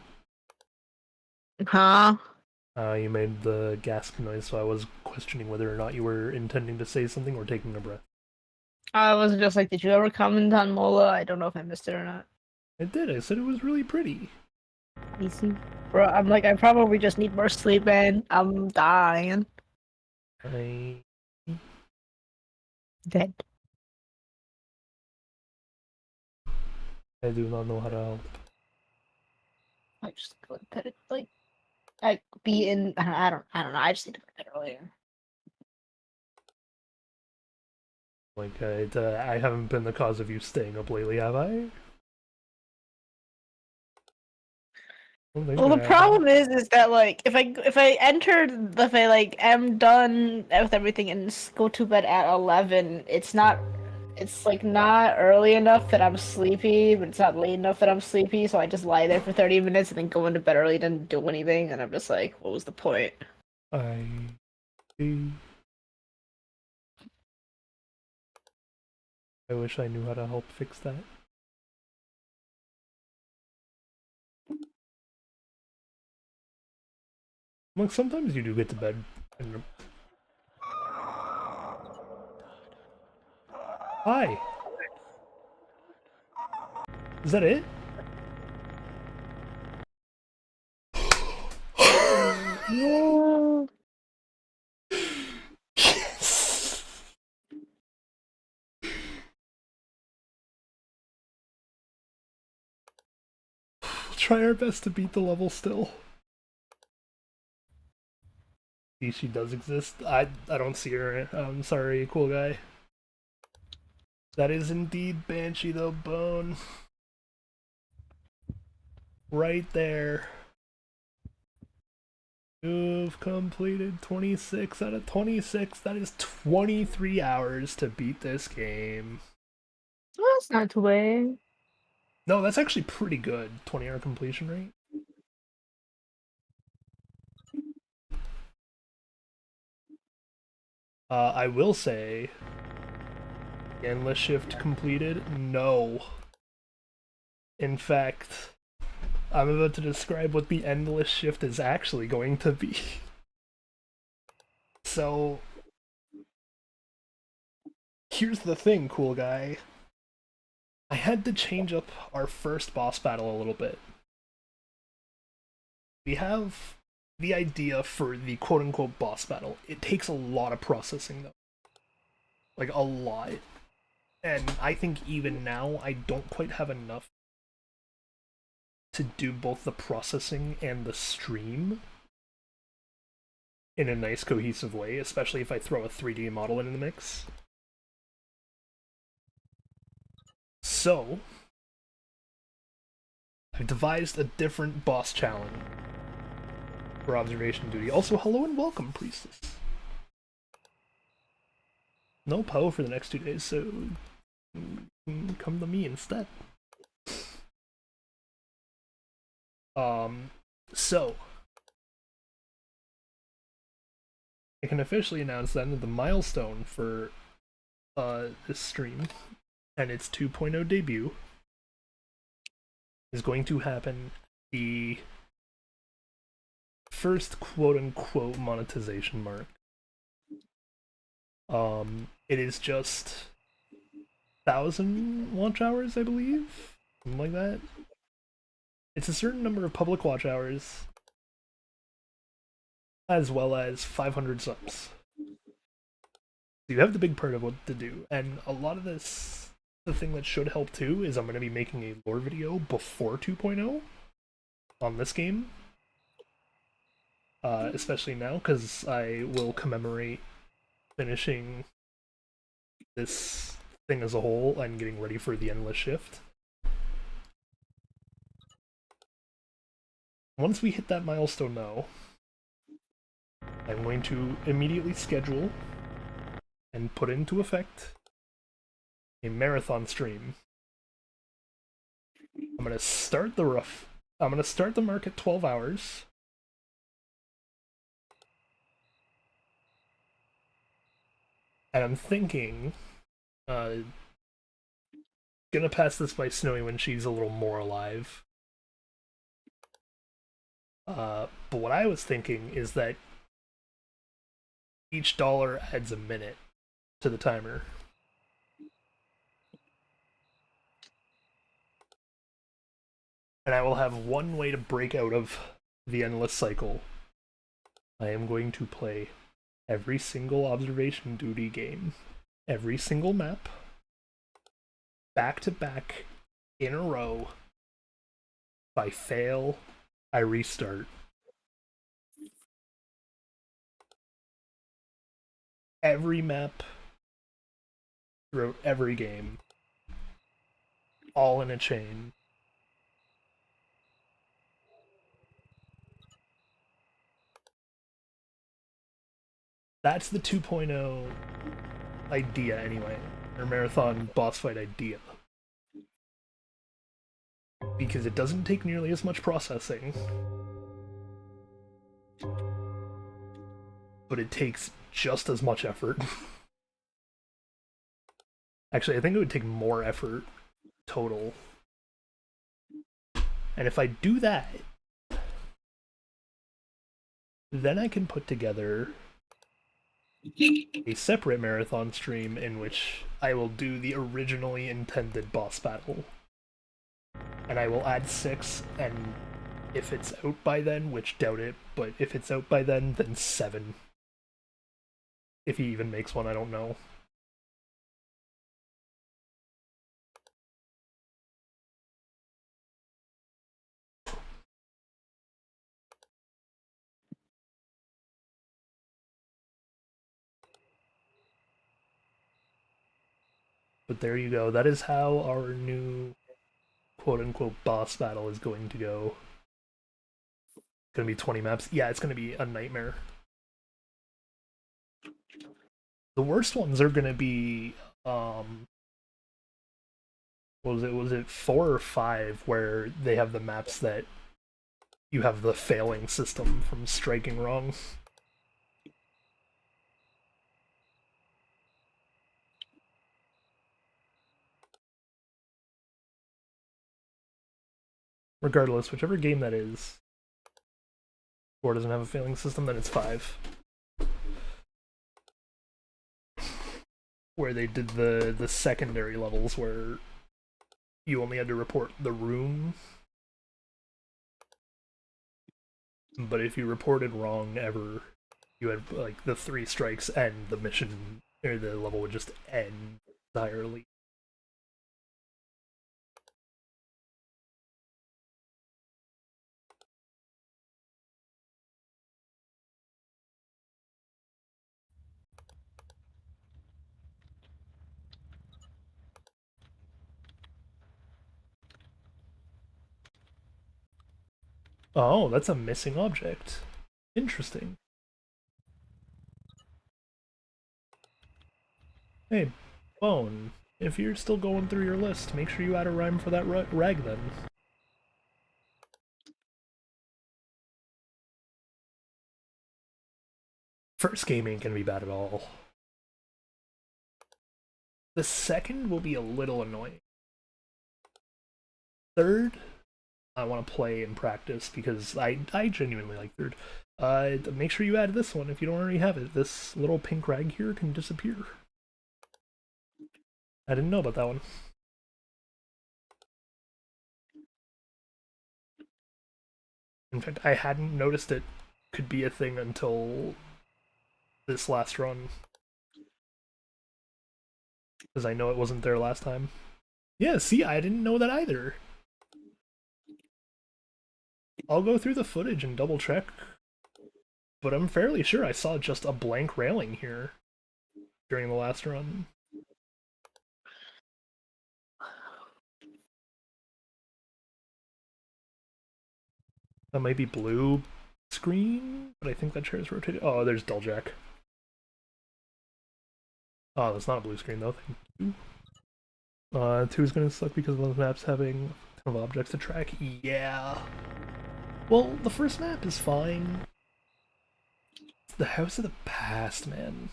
Huh? You made the gasp noise, so I was questioning whether or not you were intending to say something or taking a breath. I was just like, did you ever comment on Mola? I don't know if I missed it or not. I did. I said it was really pretty. Easy. Bro, I'm like, I probably just need more sleep, man. I'm dying. I Dead. do not know how to help. I just go to bed. Like, I be in. I don't know. I just need to go to bed earlier. Like, I haven't been the cause of you staying up lately, have I? Well, the problem is that like if I am done with everything and go to bed at 11, it's not It's like not early enough that I'm sleepy, but it's not late enough that I'm sleepy, so I just lie there for 30 minutes and then go into bed early, didn't do anything, and I'm just like, what was the point? I see. I wish I knew how to help fix that. Like, sometimes you do get to bed and... Hi! Is that it? No. Yes! We'll try our best to beat the level still. See, she does exist. I don't see her. I'm sorry, cool guy. That is indeed Banshee though, Bone. Right there. You've completed 26 out of 26. That is 23 hours to beat this game. Well, that's not too bad. No, that's actually pretty good. 20-hour completion rate. I will say, endless shift completed? No. In fact, I'm about to describe what the endless shift is actually going to be. So, here's the thing, cool guy. I had to change up our first boss battle a little bit. We have the idea for the quote-unquote boss battle. It takes a lot of processing, though. Like, a lot. And I think even now, I don't quite have enough to do both the processing and the stream in a nice cohesive way, especially if I throw a 3D model in the mix. So, I've devised a different boss challenge for observation duty. Also, hello and welcome, Priestess. No Poe for the next 2 days, so come to me instead. So I can officially announce then that the milestone for this stream and its 2.0 debut is going to happen the first quote-unquote monetization mark. It is just 1,000 watch hours, I believe, something like that. It's a certain number of public watch hours, as well as 500 subs. So you have the big part of what to do, and a lot of this, the thing that should help too, is I'm going to be making a lore video before 2.0 on this game. Especially now, because I will commemorate finishing this thing as a whole and getting ready for the Endless Shift. Once we hit that milestone, though, I'm going to immediately schedule and put into effect a marathon stream. I'm gonna start the mark at 12 hours. And I'm thinking, gonna pass this by Snowy when she's a little more alive. But what I was thinking is that each dollar adds a minute to the timer. And I will have one way to break out of the endless cycle. I am going to play every single observation duty game, every single map, back to back, in a row. If I fail, I restart. Every map throughout every game, all in a chain. That's the 2.0 idea, anyway. or marathon boss fight idea. Because it doesn't take nearly as much processing, but it takes just as much effort. Actually, I think it would take more effort total. And if I do that, then I can put together a separate marathon stream in which I will do the originally intended boss battle. And I will add 6, and if it's out by then, which doubt it, but if it's out by then 7. If he even makes one, I don't know. But there you go. That is how our new quote-unquote boss battle is going to go. It's gonna be 20 maps. Yeah, it's gonna be a nightmare. The worst ones are gonna be was it 4 or 5 where they have the maps that you have the failing system from striking wrong. Regardless, whichever game that is, 4 doesn't have a failing system, then it's 5. Where they did the secondary levels where you only had to report the room. But if you reported wrong ever, you had like the 3 strikes and the mission or the level would just end entirely. Oh, that's a missing object. Interesting. Hey, Bone, if you're still going through your list, make sure you add a rhyme for that rag then. First game ain't gonna be bad at all. The second will be a little annoying. Third, I want to play and practice because I genuinely like third. Make sure you add this one if you don't already have it. This little pink rag here can disappear. I didn't know about that one. In fact, I hadn't noticed it could be a thing until this last run. Because I know it wasn't there last time. Yeah, see, I didn't know that either. I'll go through the footage and double check. But I'm fairly sure I saw just a blank railing here during the last run. That might be blue screen, but I think that chair is rotated. Oh, there's Dulljack. Oh, that's not a blue screen though, thank you. 2 is gonna suck because of those maps having a ton of objects to track. Yeah. Well, the first map is fine. It's the House of the Past, man.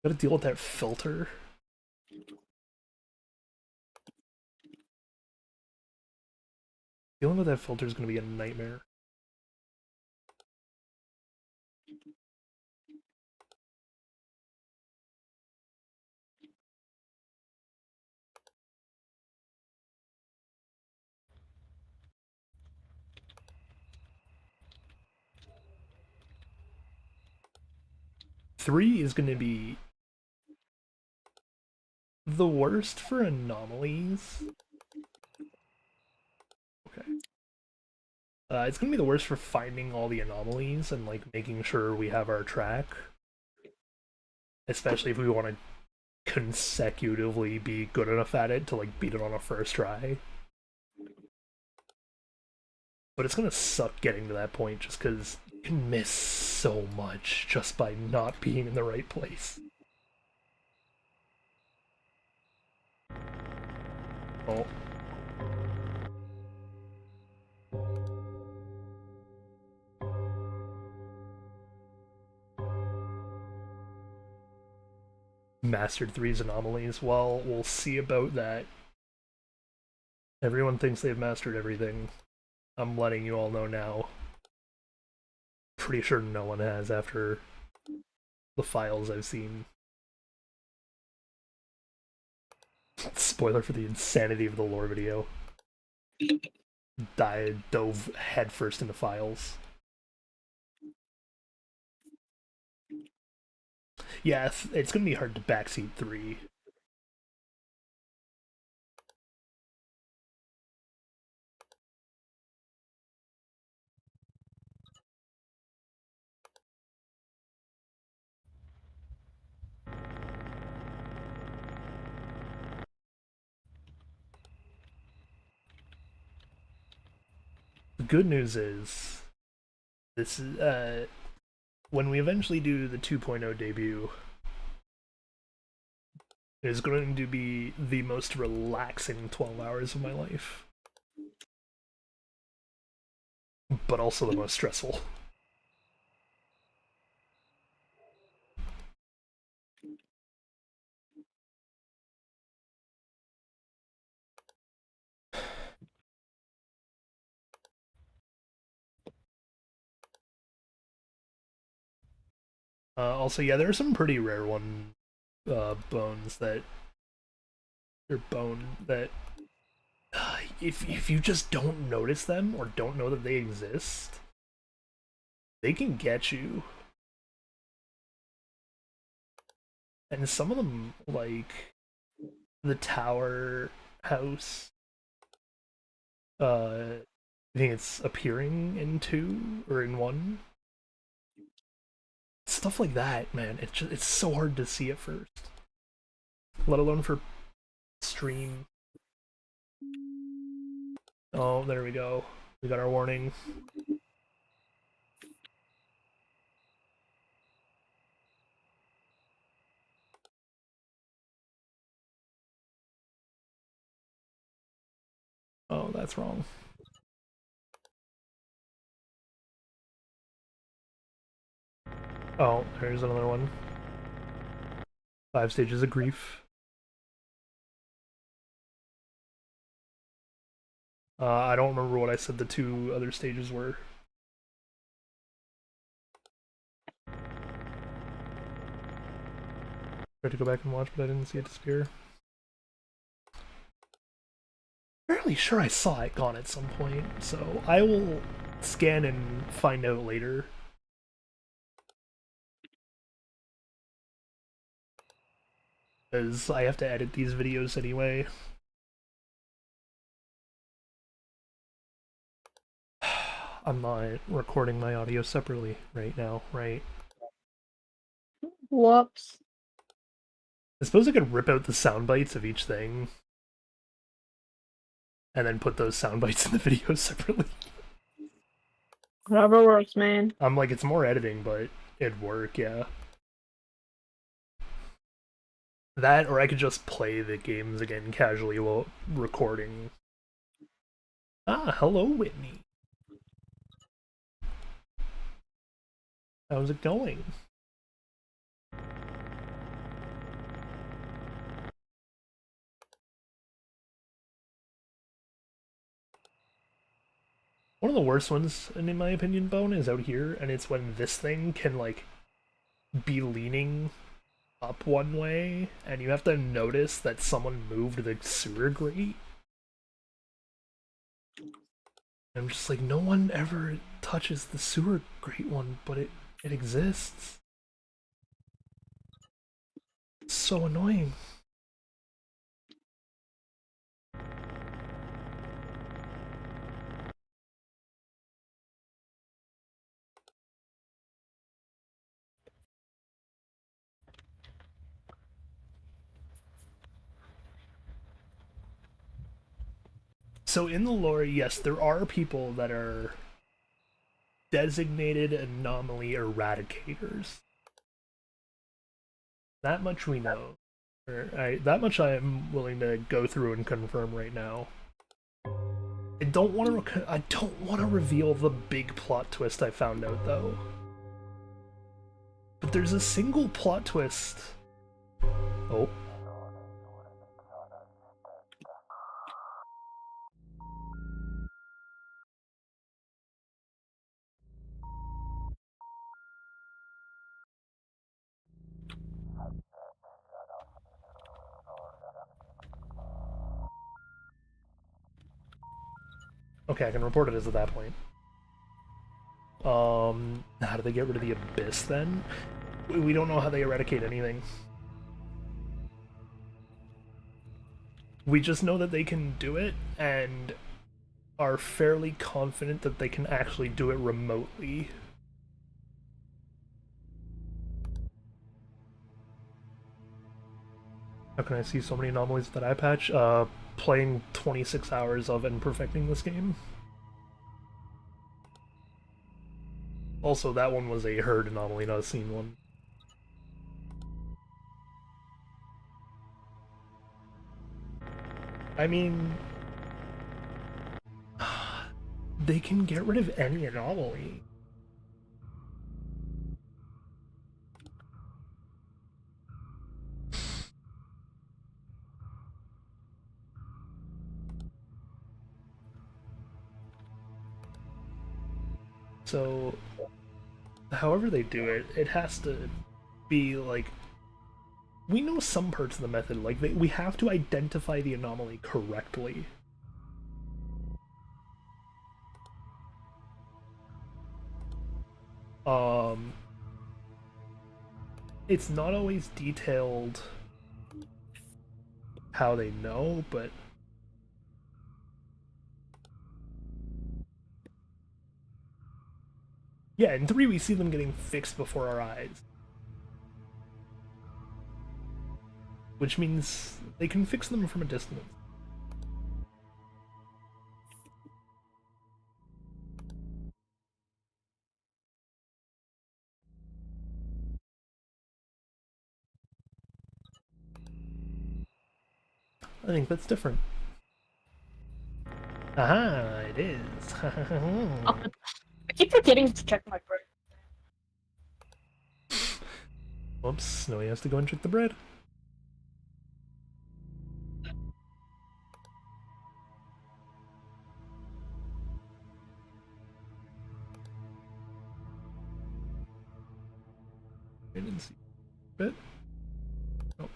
Gotta deal with that filter. Dealing with that filter is gonna be a nightmare. Three is gonna be the worst for anomalies. Okay. It's gonna be the worst for finding all the anomalies and like making sure we have our track. Especially if we want to consecutively be good enough at it to like beat it on a first try. But it's gonna suck getting to that point just because you can miss so much just by not being in the right place. Oh. Mastered 3's anomalies. Well, we'll see about that. Everyone thinks they've mastered everything. I'm letting you all know now. Pretty sure no one has after the files I've seen. Spoiler for the insanity of the lore video. Dove headfirst into files. Yeah, it's gonna be hard to backseat 3. The good news is, this is, when we eventually do the 2.0 debut, it is going to be the most relaxing 12 hours of my life. But also the most stressful. Also, yeah, there are some pretty rare bones that... Or bone that... if you just don't notice them, or don't know that they exist, they can get you. And some of them, like the tower house, I think it's appearing in 2 or in 1. Stuff like that, man. It's so hard to see at first, let alone for stream. Oh, there we go. We got our warning. Oh, that's wrong. Oh, there's another one. 5 stages of grief. I don't remember what I said the 2 other stages were. Tried to go back and watch, but I didn't see it disappear. Fairly sure I saw it gone at some point, so I will scan and find out later. Because I have to edit these videos anyway. I'm not recording my audio separately right now, right? Whoops. I suppose I could rip out the sound bites of each thing and then put those sound bites in the video separately. Whatever works, man. I'm like, it's more editing, but it'd work, yeah. That, or I could just play the games again casually while recording. Ah, hello, Whitney. How's it going? One of the worst ones, in my opinion, Bone, is out here, and it's when this thing can, like, be leaning up one way, and you have to notice that someone moved the sewer grate. I'm just like, no one ever touches the sewer grate one, but it exists. It's so annoying. So in the lore, yes, there are people that are designated anomaly eradicators. That much we know. That much I am willing to go through and confirm right now. I don't want to reveal the big plot twist I found out though. But there's a single plot twist. Oh. Okay, I can report it as at that point. How do they get rid of the Abyss then? We don't know how they eradicate anything. We just know that they can do it, and are fairly confident that they can actually do it remotely. How can I see so many anomalies with that eye patch? Playing 26 hours of and perfecting this game. Also, that one was a herd anomaly, not a scene one. I mean, they can get rid of any anomaly. So, however they do it, it has to be like, we know some parts of the method, like we have to identify the anomaly correctly. It's not always detailed how they know, but yeah, in 3 we see them getting fixed before our eyes. Which means they can fix them from a distance. I think that's different. Aha, it is. I keep forgetting to check my bread. Whoops, Snowy has to go and check the bread. I didn't see it. Oh.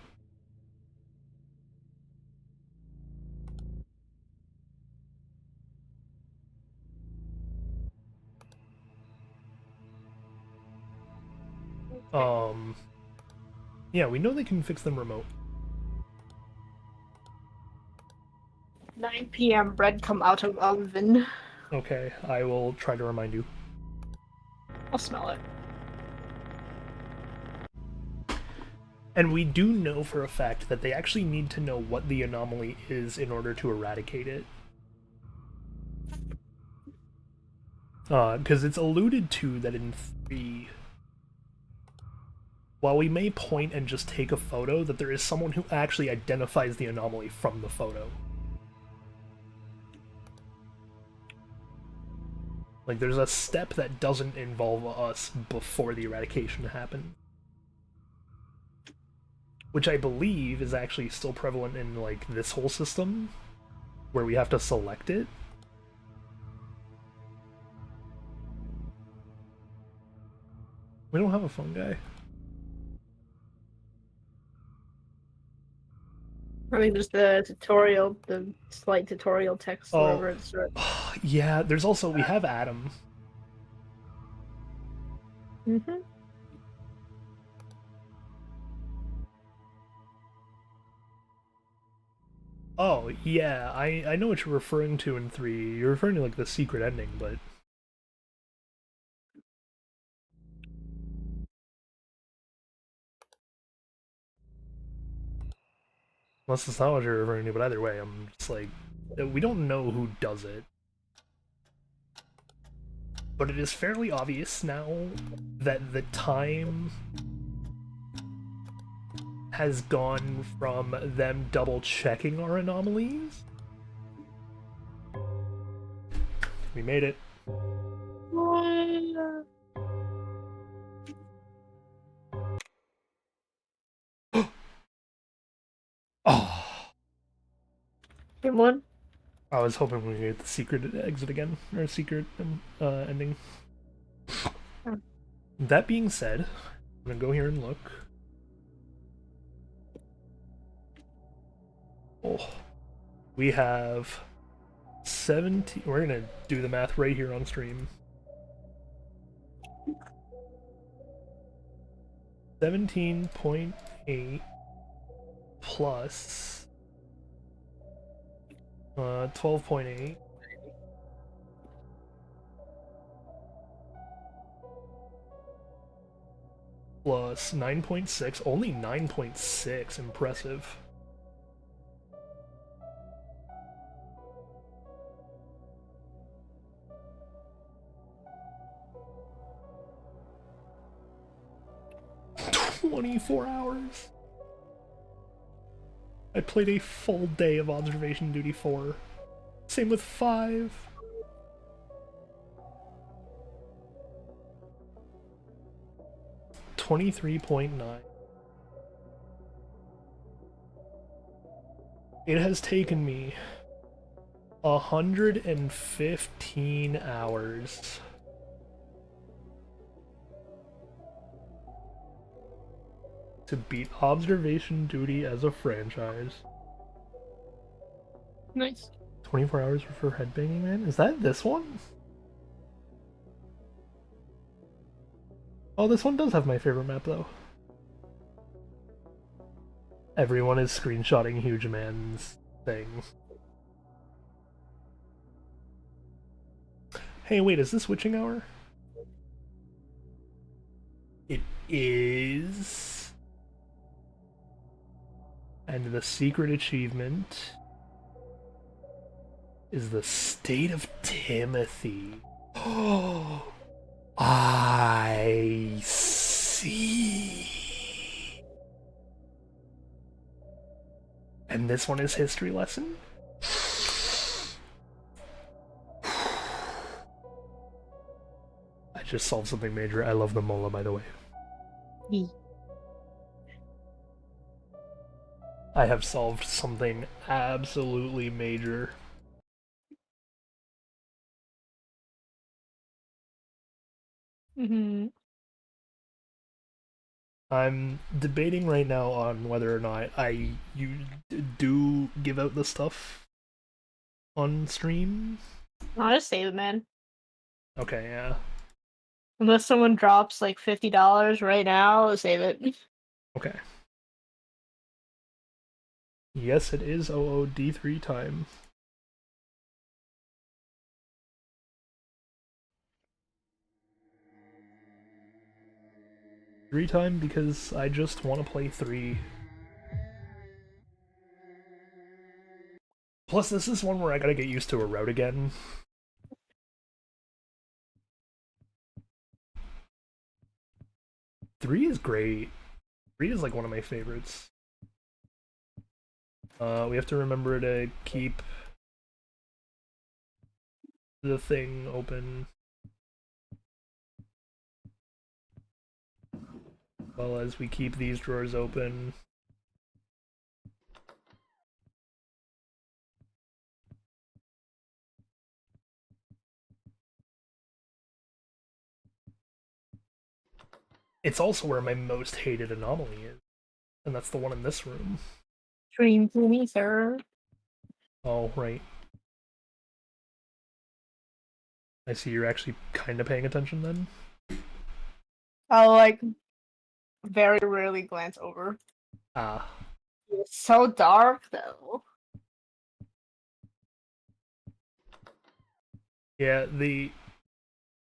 Yeah, we know they can fix them remote. 9 p.m. bread come out of oven. Okay, I will try to remind you. I'll smell it. And we do know for a fact that they actually need to know what the anomaly is in order to eradicate it. Because it's alluded to that in 3, while we may point and just take a photo, that there is someone who actually identifies the anomaly from the photo. Like, there's a step that doesn't involve us before the eradication happens. Which I believe is actually still prevalent in, like, this whole system, where we have to select it. We don't have a phone guy. I mean, there's the tutorial, the slight tutorial text, wherever it's. Yeah, there's also, we have Adam. Mm-hmm. Oh, yeah, I know what you're referring to in 3. You're referring to, like, the secret ending, but... Unless that's not what you're referring to, but either way, I'm just like... We don't know who does it. But it is fairly obvious now that the time has gone from them double checking our anomalies. We made it. Oh, Good one. I was hoping we could get the secret exit again, or secret ending. That being said, I'm gonna go here and look. Oh, we have 17. We're gonna do the math right here on stream. 17.8 plus 12.8 plus 9.6. Only 9.6. Impressive. $24. I played a full day of Observation Duty 4. Same with 5. $23.9. It has taken me 115 hours to beat Observation Duty as a franchise. Nice. 24 hours for Headbanging Man? Is that this one? Oh, this one does have my favorite map, though. Everyone is screenshotting Huge Man's thing. Hey, wait, is this Witching Hour? It is. And the secret achievement is the State of Timothy. Oh, I see. And this one is History Lesson? I just solved something major. I love the Mola, by the way. I have solved something absolutely major. I'm debating right now on whether or not you do give out the stuff on stream. I'll just save it, man. Okay, yeah. Unless someone drops like $50 right now, I'll save it. Okay. Yes, it is OOD3 time. Three time because I just want to play 3. Plus, this is one where I gotta get used to a route again. Three is great. 3 is like one of my favorites. We have to remember to keep the thing open. Well, as we keep these drawers open. It's also where my most hated anomaly is. And that's the one in this room. Dream to me, sir. Oh, right. I see you're actually kind of paying attention then. I'll like very rarely glance over. Ah. It's so dark though. Yeah, the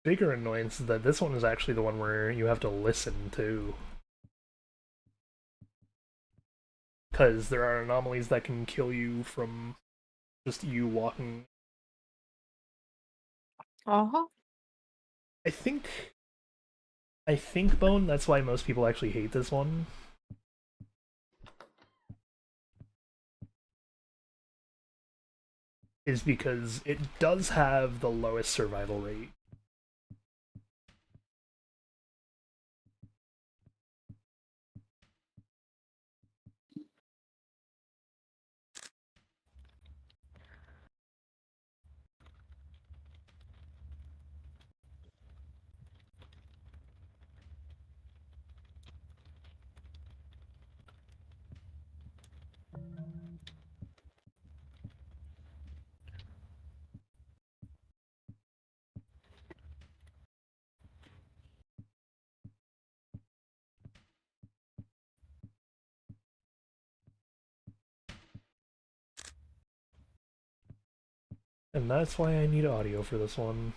bigger annoyance is that this one is actually the one where you have to listen to. Because there are anomalies that can kill you from just you walking. Uh-huh. I think, Bone, that's why most people actually hate this one. is because it does have the lowest survival rate. And that's why I need audio for this one.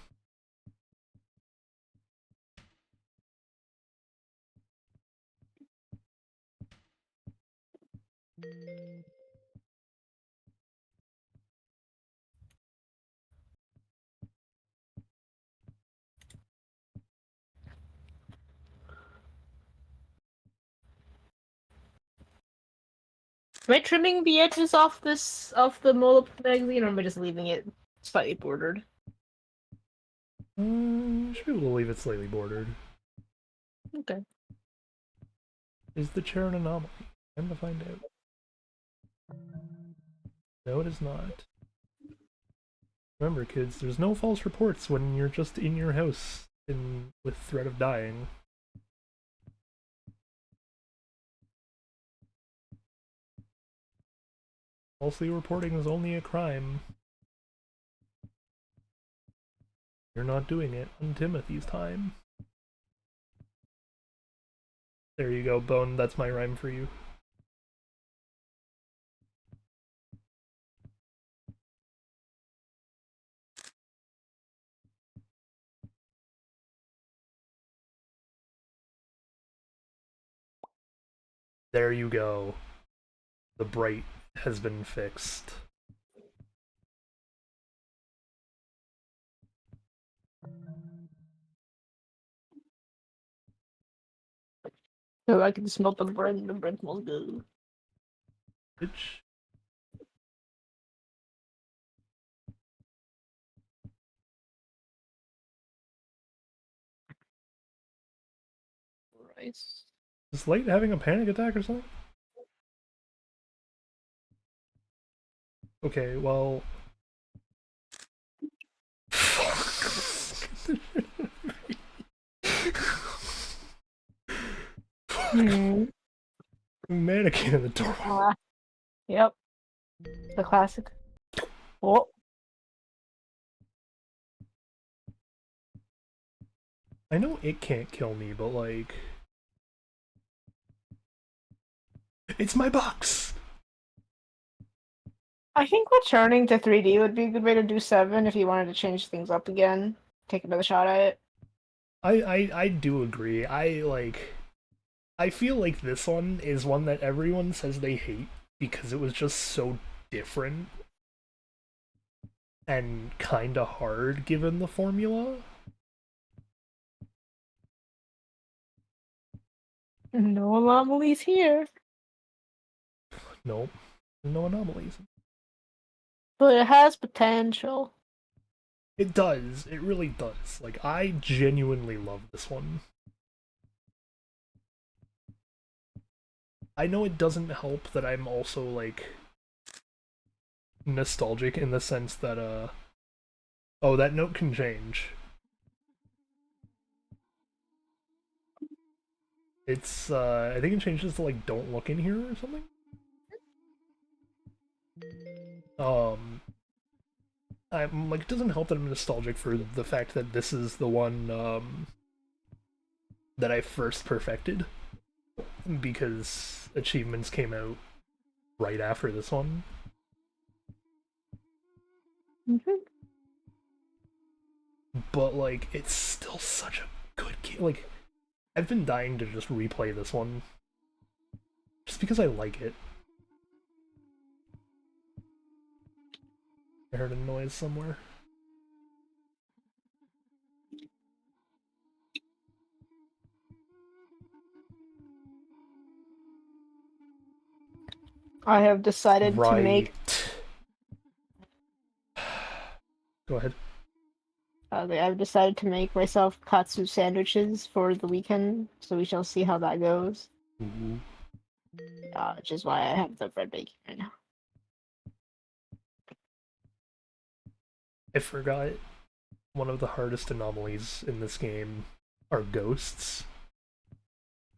Am I trimming the edges off the Mola magazine, or am I just leaving it slightly bordered? You should be able to leave it slightly bordered. Okay. Is the chair an anomaly? Time to find out. No, it is not. Remember, kids, there's no false reports when you're just in your house with threat of dying. Falsely reporting is only a crime. You're not doing it on Timothy's time. There you go, Bone. That's my rhyme for you. There you go. The bright has been fixed. So I can smell the bread, and the bread smells good. Bitch. Rice. Is Light having a panic attack or something? Okay, well... Mannequin in the doorway. Yep. The classic. Oh. I know it can't kill me, but like... It's my box! I think returning to 3D would be a good way to do 7 if you wanted to change things up again. Take another shot at it. I do agree. I feel like this one is one that everyone says they hate because it was just so different and kinda hard given the formula. No anomalies here. Nope. No anomalies. But it has potential. It does. It really does. Like, I genuinely love this one. I know it doesn't help that I'm also, like, nostalgic in the sense that, oh, that note can change. It's, I think it changes to, like, don't look in here or something? I'm, like, it doesn't help that I'm nostalgic for the fact that this is the one, that I first perfected. Because achievements came out right after this one. But, like, it's still such a good game. Like, I've been dying to just replay this one. Just because I like it. I heard a noise somewhere. I have decided to Right. make I've decided to make myself katsu sandwiches for the weekend, so we shall see how that goes. Ooh. Which is why I have the bread baking right now. I forgot one of the hardest anomalies in this game are ghosts.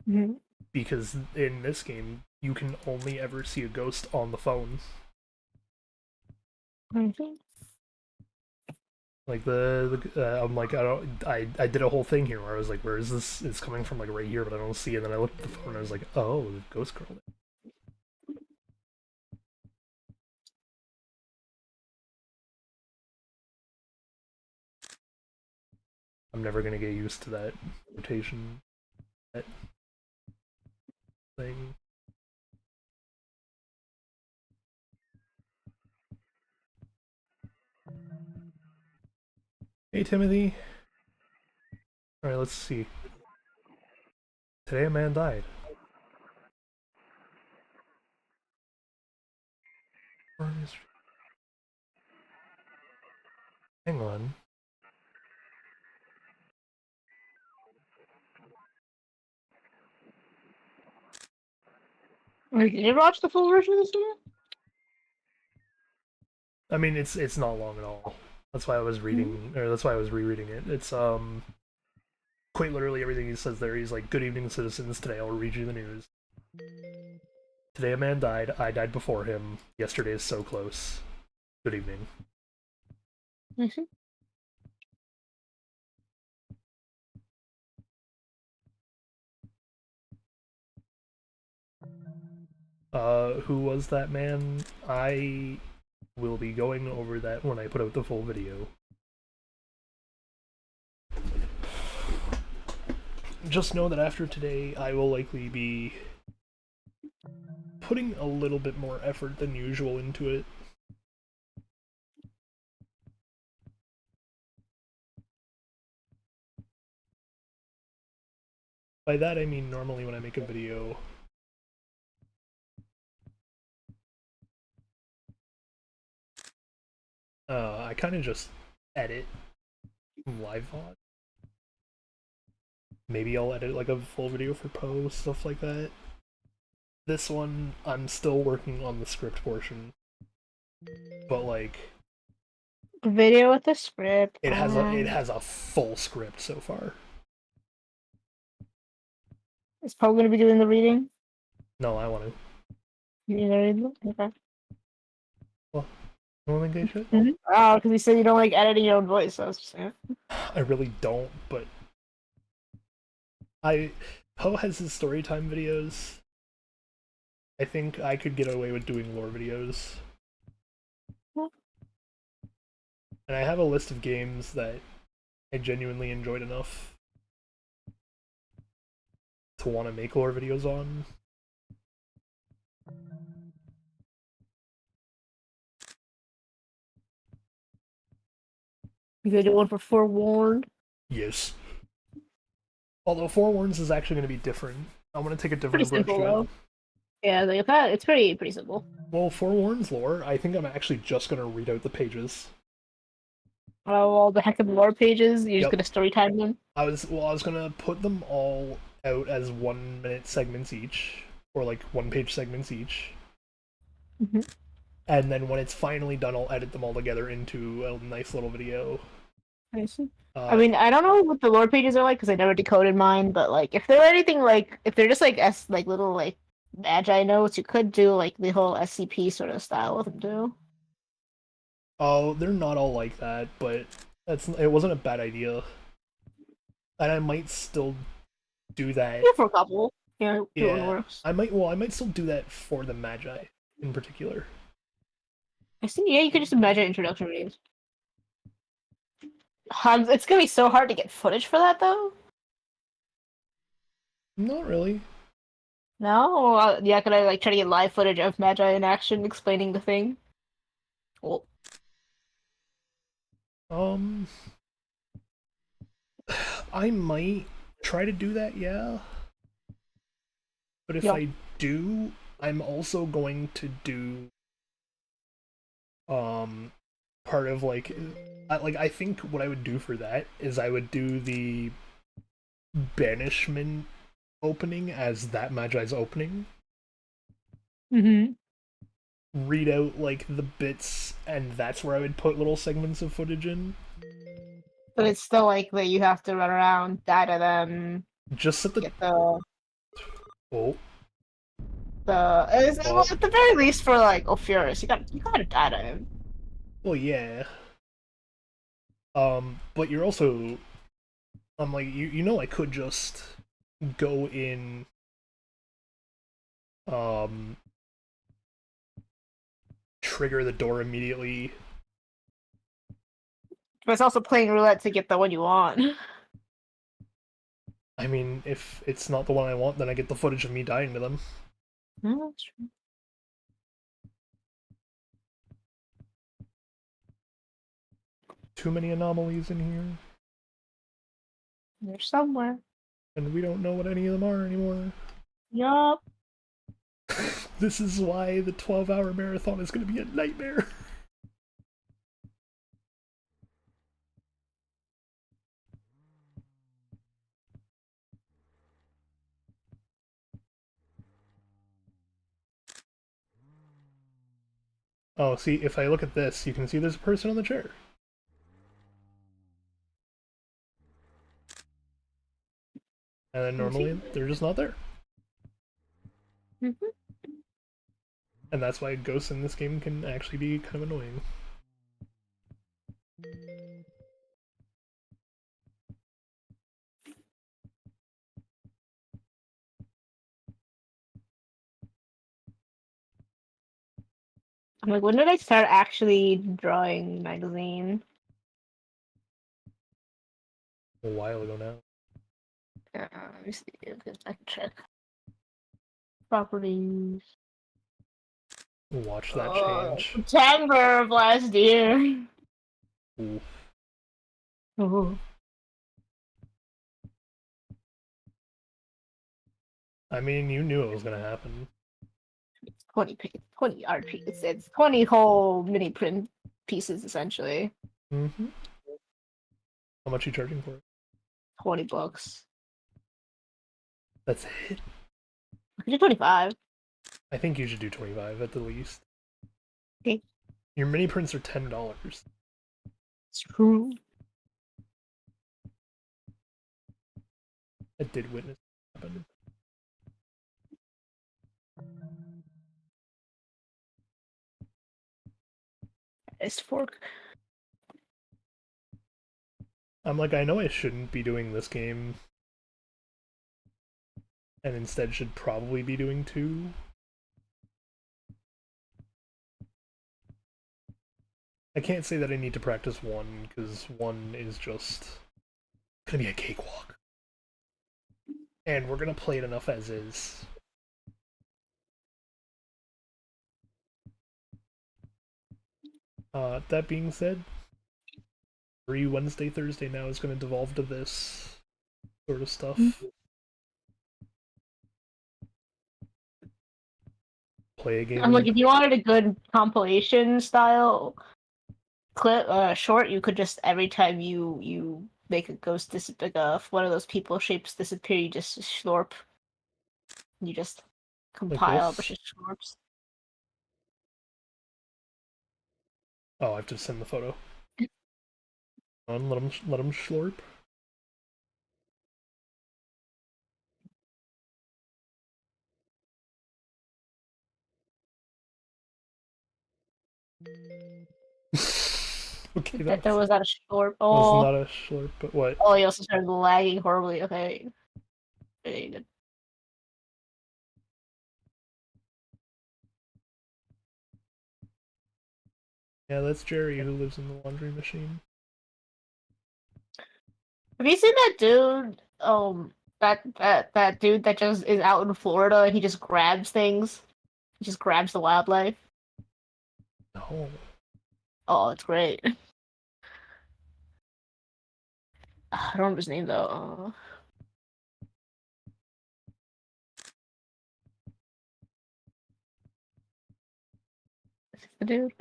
Mm-hmm. Because in this game, you can only ever see a ghost on the phone. Mm-hmm. Like I'm like I did a whole thing here where I was like, where is this? It's coming from like right here, but I don't see it. And then I looked at the phone and I was like, oh, the ghost girl. I'm never gonna get used to that rotation, that thing. Hey Timothy. All right, let's see. Today a man died. Hang on. Wait, did you watch the full version of this one? I mean, it's not long at all. That's why I was reading, or that's why I was rereading it. It's quite literally everything he says there. He's like, "Good evening, citizens. Today I'll read you the news. Today a man died. I died before him. Yesterday is so close. Good evening." Mm-hmm. Who was that man? I will be going over that when I put out the full video. Just know that after today, I will likely be putting a little bit more effort than usual into it. By that I mean normally when I make a video, I kind of just edit live VOD. Maybe I'll edit like a full video for post, stuff like that. This one, I'm still working on the script portion, but like Video with the script. it has a full script so far. Is Poe going to be doing the reading? No, I want to. You gonna read them? Okay. Well, you don't think I should? Mm-hmm. Oh, because you said you don't like editing your own voice. So I was just saying. I really don't, but Poe has his storytime videos. I think I could get away with doing lore videos. Yeah. And I have a list of games that I genuinely enjoyed enough to want to make lore videos on. You gonna do one for Forewarned? Yes. Although Forewarns is actually going to be different. I'm going to take a different Pretty approach simple to though. it. Yeah, like that. It's pretty simple. Well, Forewarns lore, I think I'm actually just going to read out the pages. Oh, all the heck of the lore pages. You're just Yep. gonna story time them. I was gonna put them all out as 1 minute segments each, or like 1 page segments each. Mm-hmm. And then when it's finally done, I'll edit them all together into a nice little video. I see. I mean, I don't know what the lore pages are like because I never decoded mine. But like, if they're anything like, if they're just like little like magi notes, you could do like the whole SCP sort of style with them too. Oh, they're not all like that, but it wasn't a bad idea. And I might still do that. Yeah, for a couple. Yeah, Yeah, works. I might still do that for the magi in particular. I see. Yeah, you could just imagine introduction videos. It's gonna be so hard to get footage for that though. Not really. No, yeah, could I like try to get live footage of Magi in action explaining the thing? Well, Um, I might try to do that, yeah. But if yeah. I do, I'm also going to do part of like, I think what I would do for that is I would do the banishment opening as that Magi's opening. Mm-hmm. Read out like the bits, and that's where I would put little segments of footage in. But it's still like that you have to run around, data them, Just at the get oh well, at the very least for like Ophiuros, you gotta data him. well yeah. But you're also I'm like you know I could just go in um trigger the door immediately. But it's also playing roulette to get the one you want. I mean, if it's not the one I want, then I get the footage of me dying to them. That's true. Too many anomalies in here, They're somewhere. and we don't know what any of them are anymore. Yup. This is why the 12-hour marathon is going to be a nightmare. Oh, see, if I look at this, you can see there's a person on the chair. And then normally they're just not there. Mm-hmm. And that's why ghosts in this game can actually be kind of annoying. I'm like, when did I start actually drawing magazine? A while ago now. Let me see. I can check. Properties. Watch that change. September of last year. Ooh. Ooh. I mean, you knew it was gonna happen. 20 art pieces. It's 20 whole mini print pieces essentially. Mm-hmm. How much are you charging for it? 20 bucks. That's it. I could do 25. I think you should do 25 at the least. Okay. Your mini prints are $10. It's true. I did witness it happen. It's fork. I'm like, I know I shouldn't be doing this game, and instead should probably be doing 2. I can't say that I need to practice 1, because 1 is just gonna be a cakewalk. And we're gonna play it enough as is. That being said, every Wednesday, Thursday now is gonna devolve to this sort of stuff. Play a game. I'm like, if you wanted a good compilation style clip short, you could just every time you make a ghost disappear, like one of those people shapes disappear, you just slurp. You just Like compile a bunch this. of slurps. Oh, I have to send the photo. On, let him slurp. Okay, That there that was not a slurp. was Oh, not a slurp, but what? oh, you also started lagging horribly. Okay, very good. Yeah, that's Jerry who lives in the laundry machine. Have you seen that dude? That dude that just is out in Florida and he just grabs things. He just grabs the wildlife. No. Oh, it's great. I don't remember his name though. Is this the dude?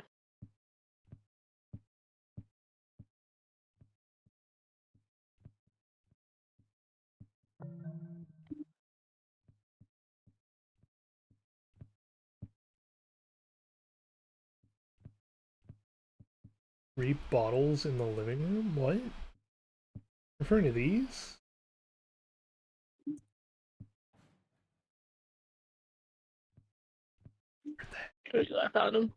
3 bottles in the living room? What? Referring to these? There we go, I found him.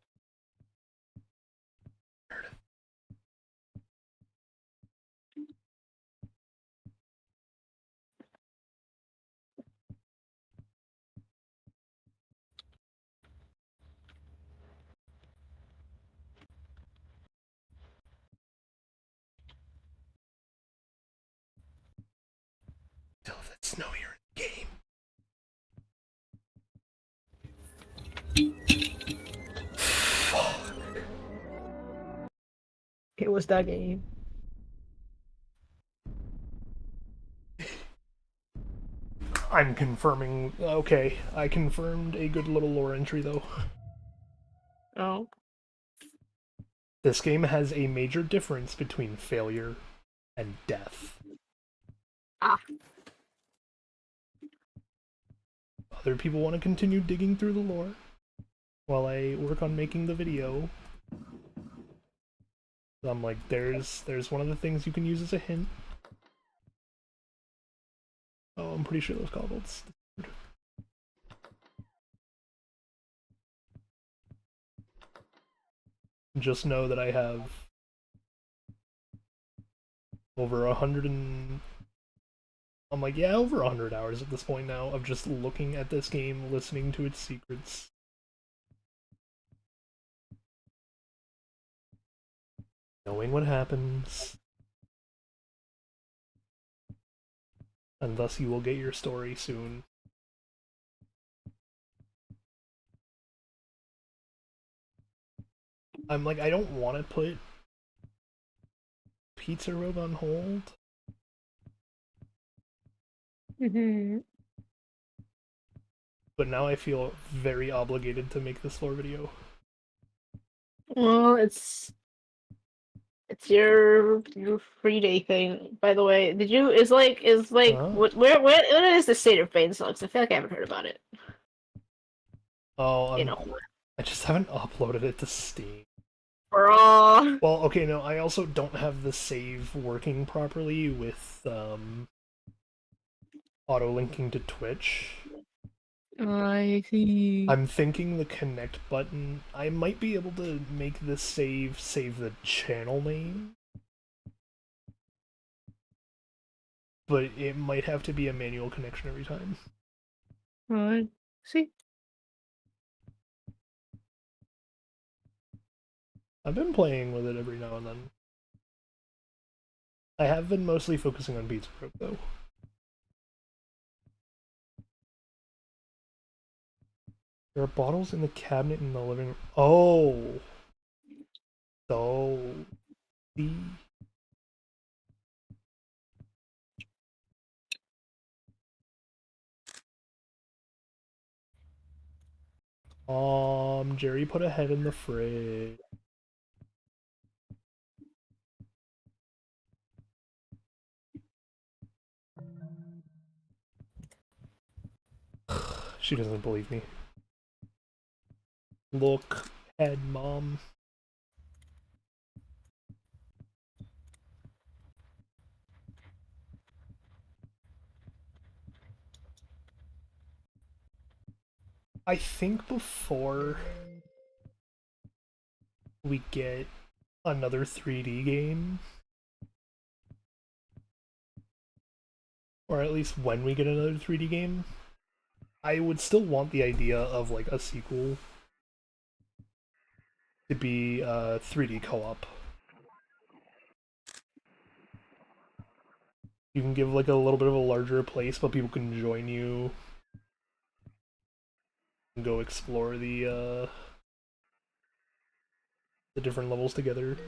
Tell if it's snowier in the game. It was that game. I'm confirming. Okay, I confirmed a good little lore entry though. Oh. This game has a major difference between failure and death. Ah. Other people want to continue digging through the lore while I work on making the video. So I'm like, there's one of the things you can use as a hint. Oh, I'm pretty sure those kobolds. Just know that I have over 100 and... I'm like, yeah, over 100 hours at this point now of just looking at this game, listening to its secrets. Knowing what happens. And thus you will get your story soon. I'm like, I don't want to put Pizza Road on hold. But now I feel very obligated to make this lore video. Well, it's your free day thing. By the way, did you is what where is the state of Bane Slugs? I feel like I haven't heard about it. Oh, I just haven't uploaded it to Steam. Bro. Well, okay, no, I also don't have the save working properly with auto-linking to Twitch. I see. I'm thinking the connect button, I might be able to make this save the channel name. But it might have to be a manual connection every time. Right. See. I've been playing with it every now and then. I have been mostly focusing on Pizza Road, though. There are bottles in the cabinet in the living room. Oh! So... the... Jerry put a head in the fridge. She doesn't believe me. Look, head, Mom. I think before we get another 3D game, or at least when we get another 3D game, I would still want the idea of like a sequel to be 3D co-op. You can give like a little bit of a larger place, but people can join you and go explore the different levels together.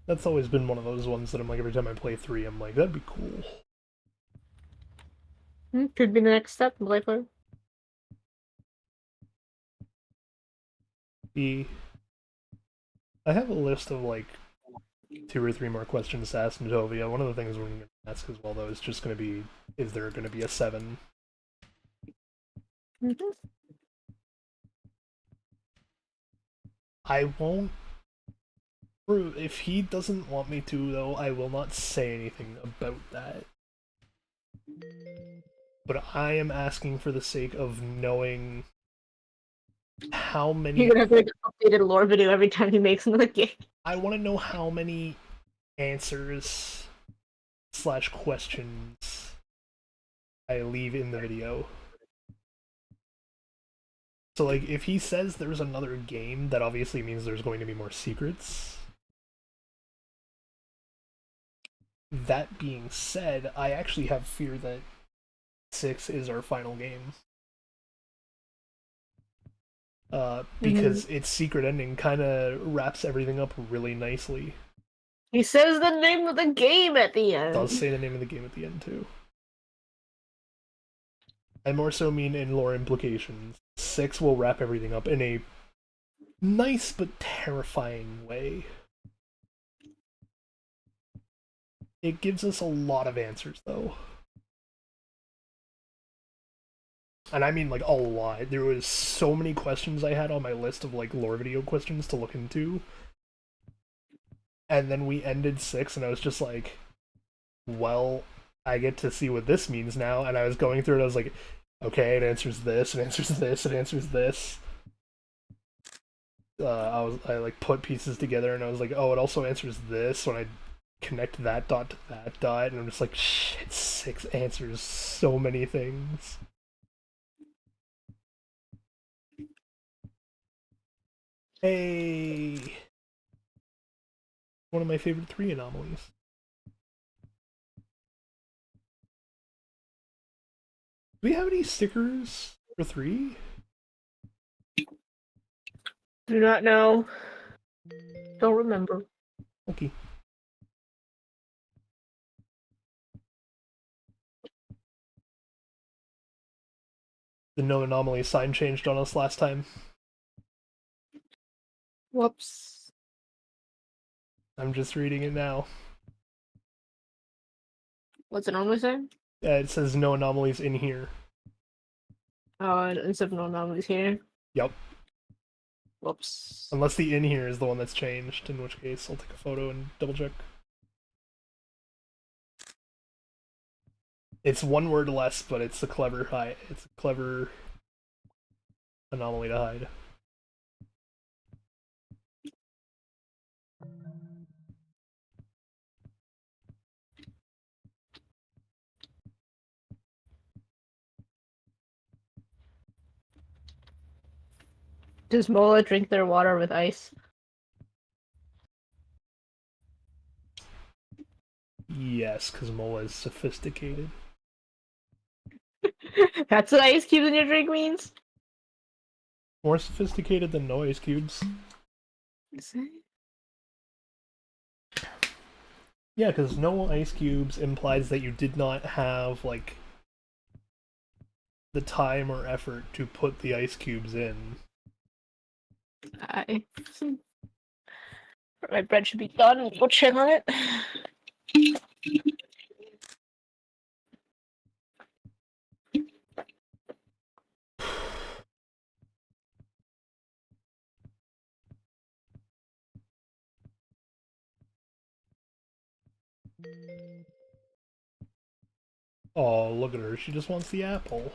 That's always been one of those ones that I'm like, every time I play 3, I'm like, that'd be cool. Could be the next step, multiplayer. The I have a list of like 2 or 3 more questions to ask Natovia. One of the things we're going to ask as well, though, is just going to be: is there going to be a 7? Mhm. I won't. If he doesn't want me to, though, I will not say anything about that. But I am asking for the sake of knowing how many. You're gonna have like an updated lore video every time he makes another game. I want to know how many answers slash questions I leave in the video. So, like, if he says there's another game, that obviously means there's going to be more secrets. That being said, I actually have fear that 6 is our final game. Because its secret ending kind of wraps everything up really nicely. He says the name of the game at the end. Does say the name of the game at the end, too. I more so mean in lore implications. 6 will wrap everything up in a nice but terrifying way. It gives us a lot of answers, though. And I mean, like, a lot. There was so many questions I had on my list of, like, lore video questions to look into. And then we ended 6, and I was just like, well, I get to see what this means now. And I was going through it, I was like, okay, it answers this, it answers this, it answers this. I like put pieces together, and I was like, oh, it also answers this when I connect that dot to that dot, and I'm just like, shit, 6 answers so many things. Hey, one of my favorite 3 anomalies. Do we have any stickers for 3? Do not know. Don't remember. Okay. The no anomaly sign changed on us last time. Whoops. I'm just reading it now. What's it normally say? It says no anomalies in here. Oh, instead of no anomalies here. Yep. Whoops. Unless the in here is the one that's changed, in which case I'll take a photo and double check. It's 1 word less, but it's a clever hide. It's a clever anomaly to hide. Does Mola drink their water with ice? Yes, because Mola is sophisticated. That's what ice cubes in your drink means? More sophisticated than no ice cubes. Is it? Yeah, because no ice cubes implies that you did not have, like, the time or effort to put the ice cubes in. My bread should be done. We'll check on it. Oh, look at her. She just wants the apple.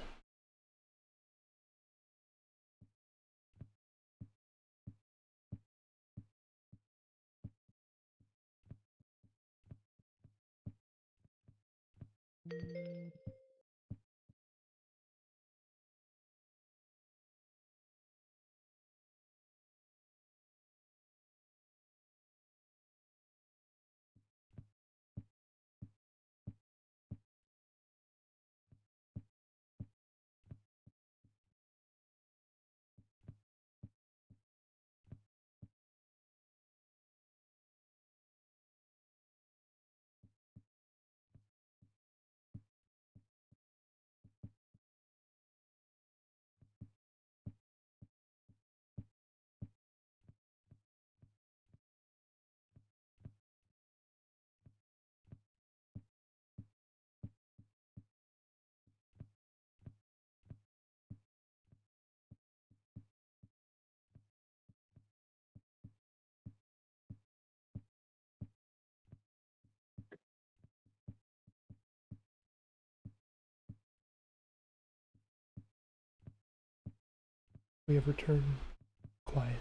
We have returned. Quiet.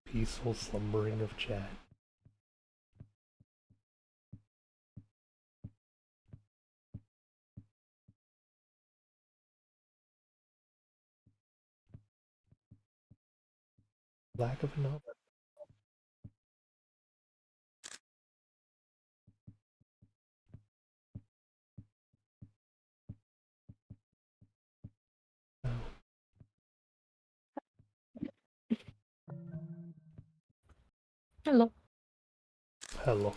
Peaceful slumbering of chat. Lack of a novel. No. Hello. Hello.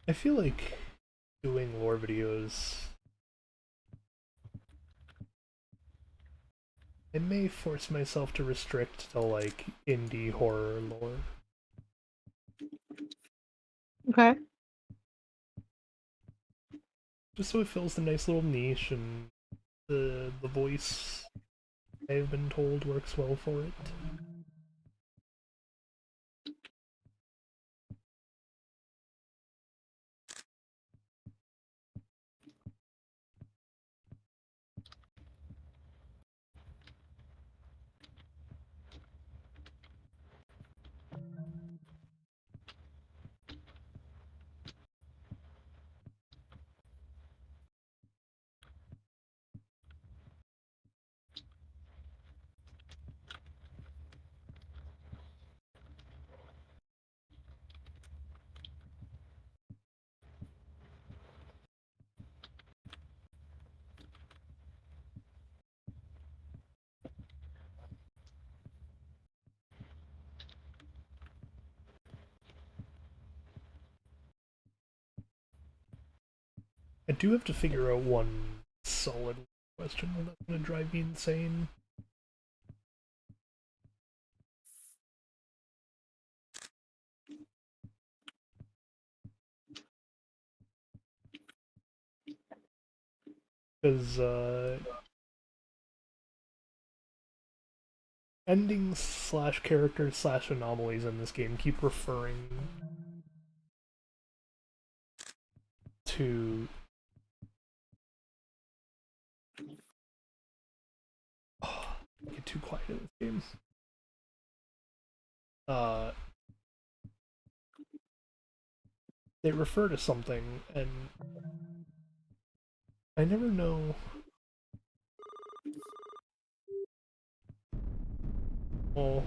I feel like doing lore videos, I may force myself to restrict to like indie horror lore. Okay. Just so it fills the nice little niche and the voice I've been told works well for it. I do have to figure out one solid question that's gonna drive me insane. Because endings slash characters slash anomalies in this game keep referring to get too quiet in this game. Uh, they refer to something, and I never know. Oh,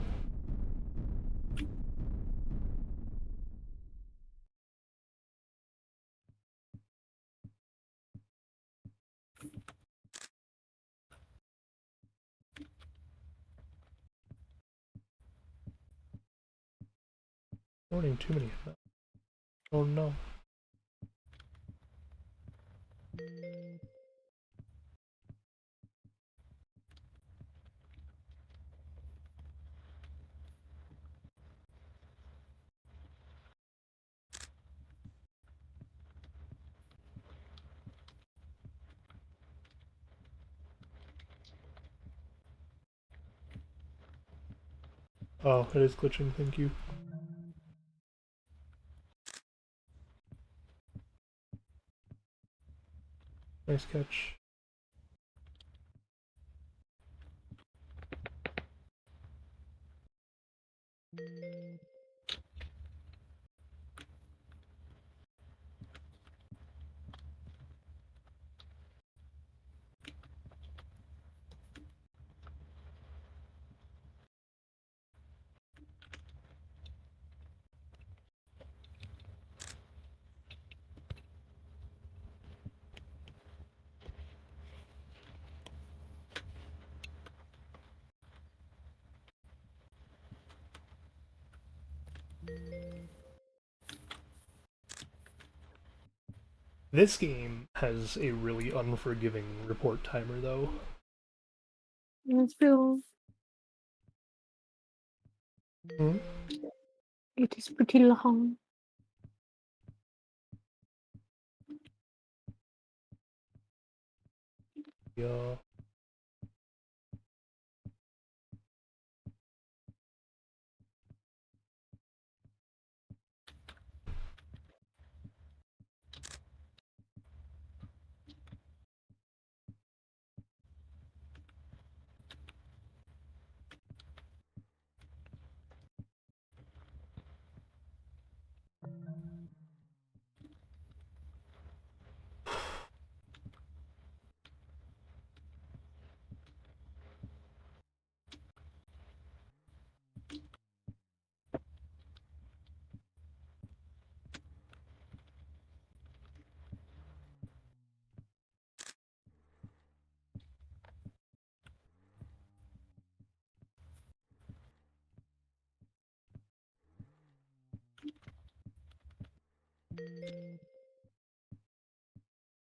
warning, too many of them. Oh no. Oh, it is glitching, thank you. Nice catch. This game has a really unforgiving report timer, though. It's true. Hmm? It is pretty long. Yeah.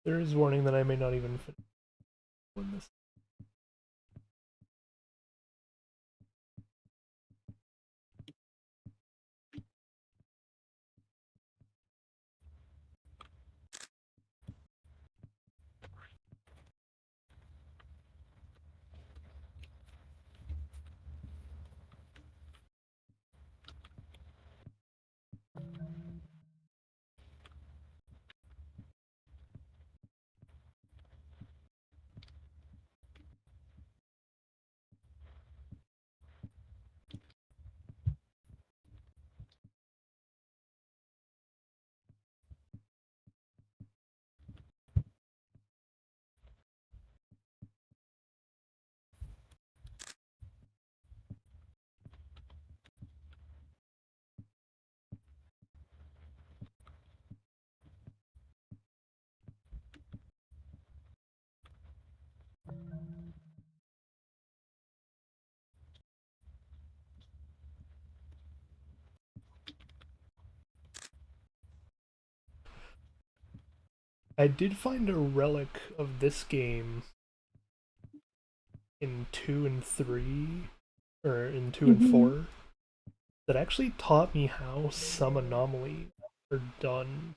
There is warning that I may not even win this. I did find a relic of this game in 2 and 3, or in 2 and 4, that actually taught me how some anomalies are done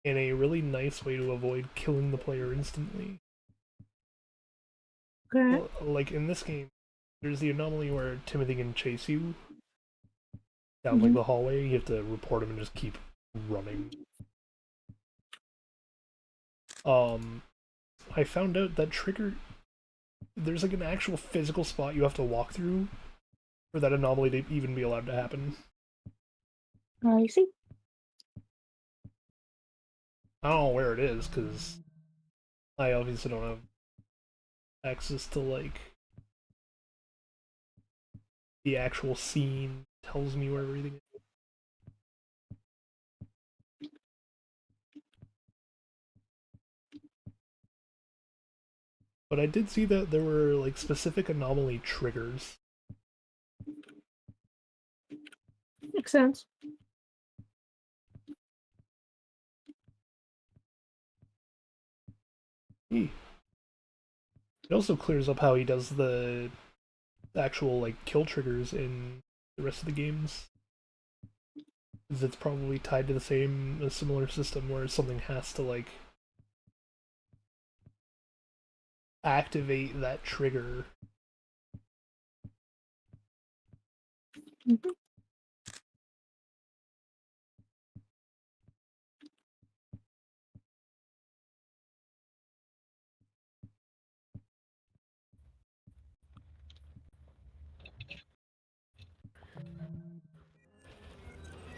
in a really nice way to avoid killing the player instantly. Okay. Well, like in this game, there's the anomaly where Timothy can chase you down like the hallway. You have to report him and just keep running. I found out that trigger. There's like an actual physical spot you have to walk through for that anomaly to even be allowed to happen. I see. I don't know where it is because I obviously don't have access to like the actual scene. Tells me where everything is. But I did see that there were like specific anomaly triggers. Makes sense. It also clears up how he does the actual like kill triggers in the rest of the games. Because it's probably tied to a similar system where something has to like activate that trigger.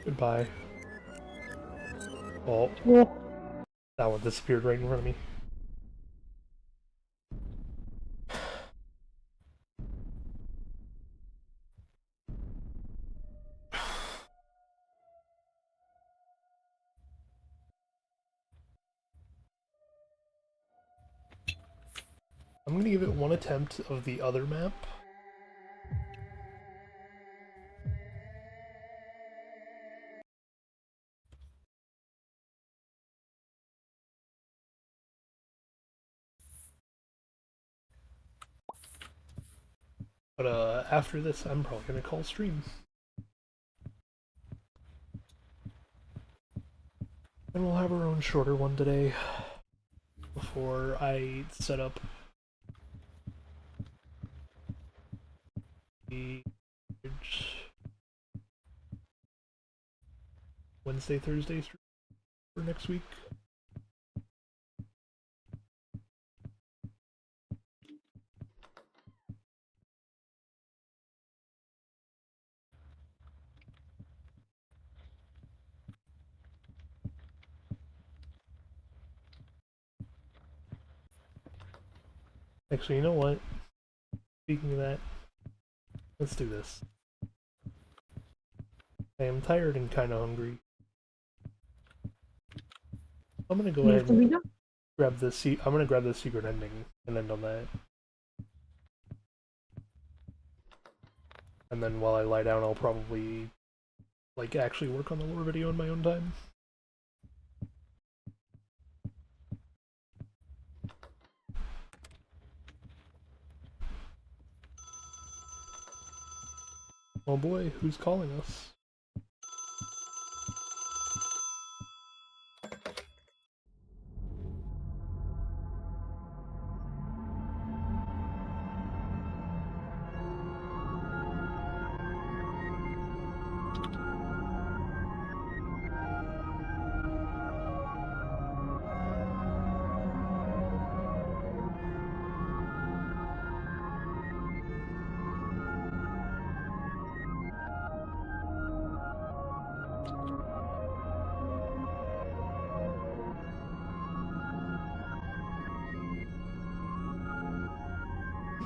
Goodbye. Oh. Yeah. That one disappeared right in front of me. I'm gonna give it one attempt of the other map. But after this, I'm probably gonna call stream. And we'll have our own shorter one today before I set up the Wednesday, Thursday stream for next week. Actually, you know what? Speaking of that, let's do this. I am tired and kind of hungry. I'm gonna go ahead and grab this. I'm gonna grab the secret ending and end on that. And then while I lie down, I'll probably like actually work on the lore video in my own time. Oh boy, who's calling us?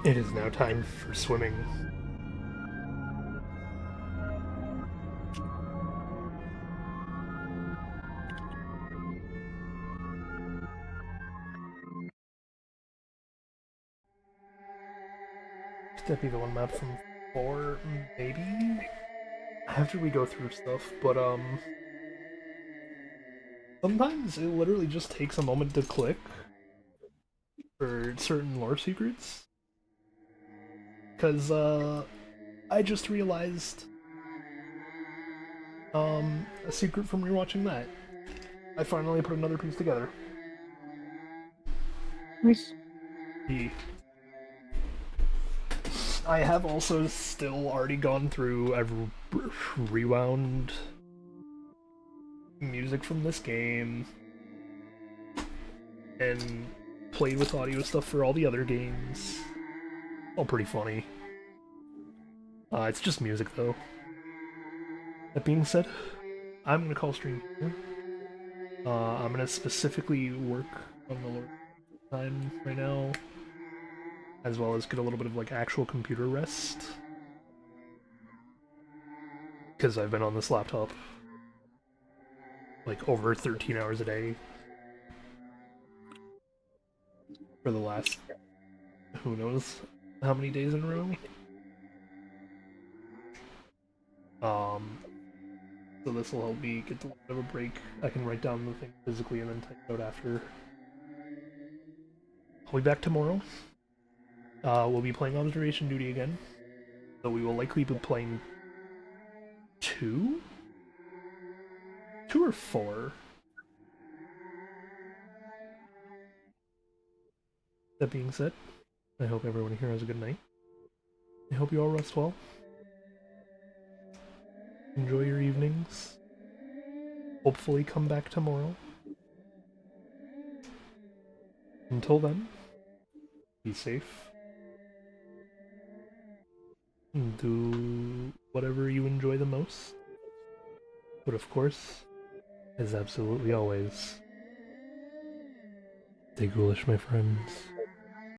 It is now time for swimming. Could that be the one map from 4? Maybe? After we go through stuff, but sometimes it literally just takes a moment to click for certain lore secrets. Because, I just realized, a secret from rewatching that. I finally put another piece together. Nice. I have also still already gone through, I've rewound music from this game, and played with audio stuff for all the other games. All pretty funny. It's just music though. That being said, I'm gonna call stream here. I'm gonna specifically work on the lore time right now, as well as get a little bit of like actual computer rest. Because I've been on this laptop like over 13 hours a day for the last who knows how many days in a row. So this will help me get a little bit of a break. I can write down the thing physically and then type it out after. I'll be back tomorrow. We'll be playing Observation Duty again. So we will likely be playing 2? 2 or 4? That being said, I hope everyone here has a good night. I hope you all rest well. Enjoy your evenings. Hopefully come back tomorrow. Until then, be safe. Do whatever you enjoy the most. But of course, as absolutely always, stay ghoulish, my friends.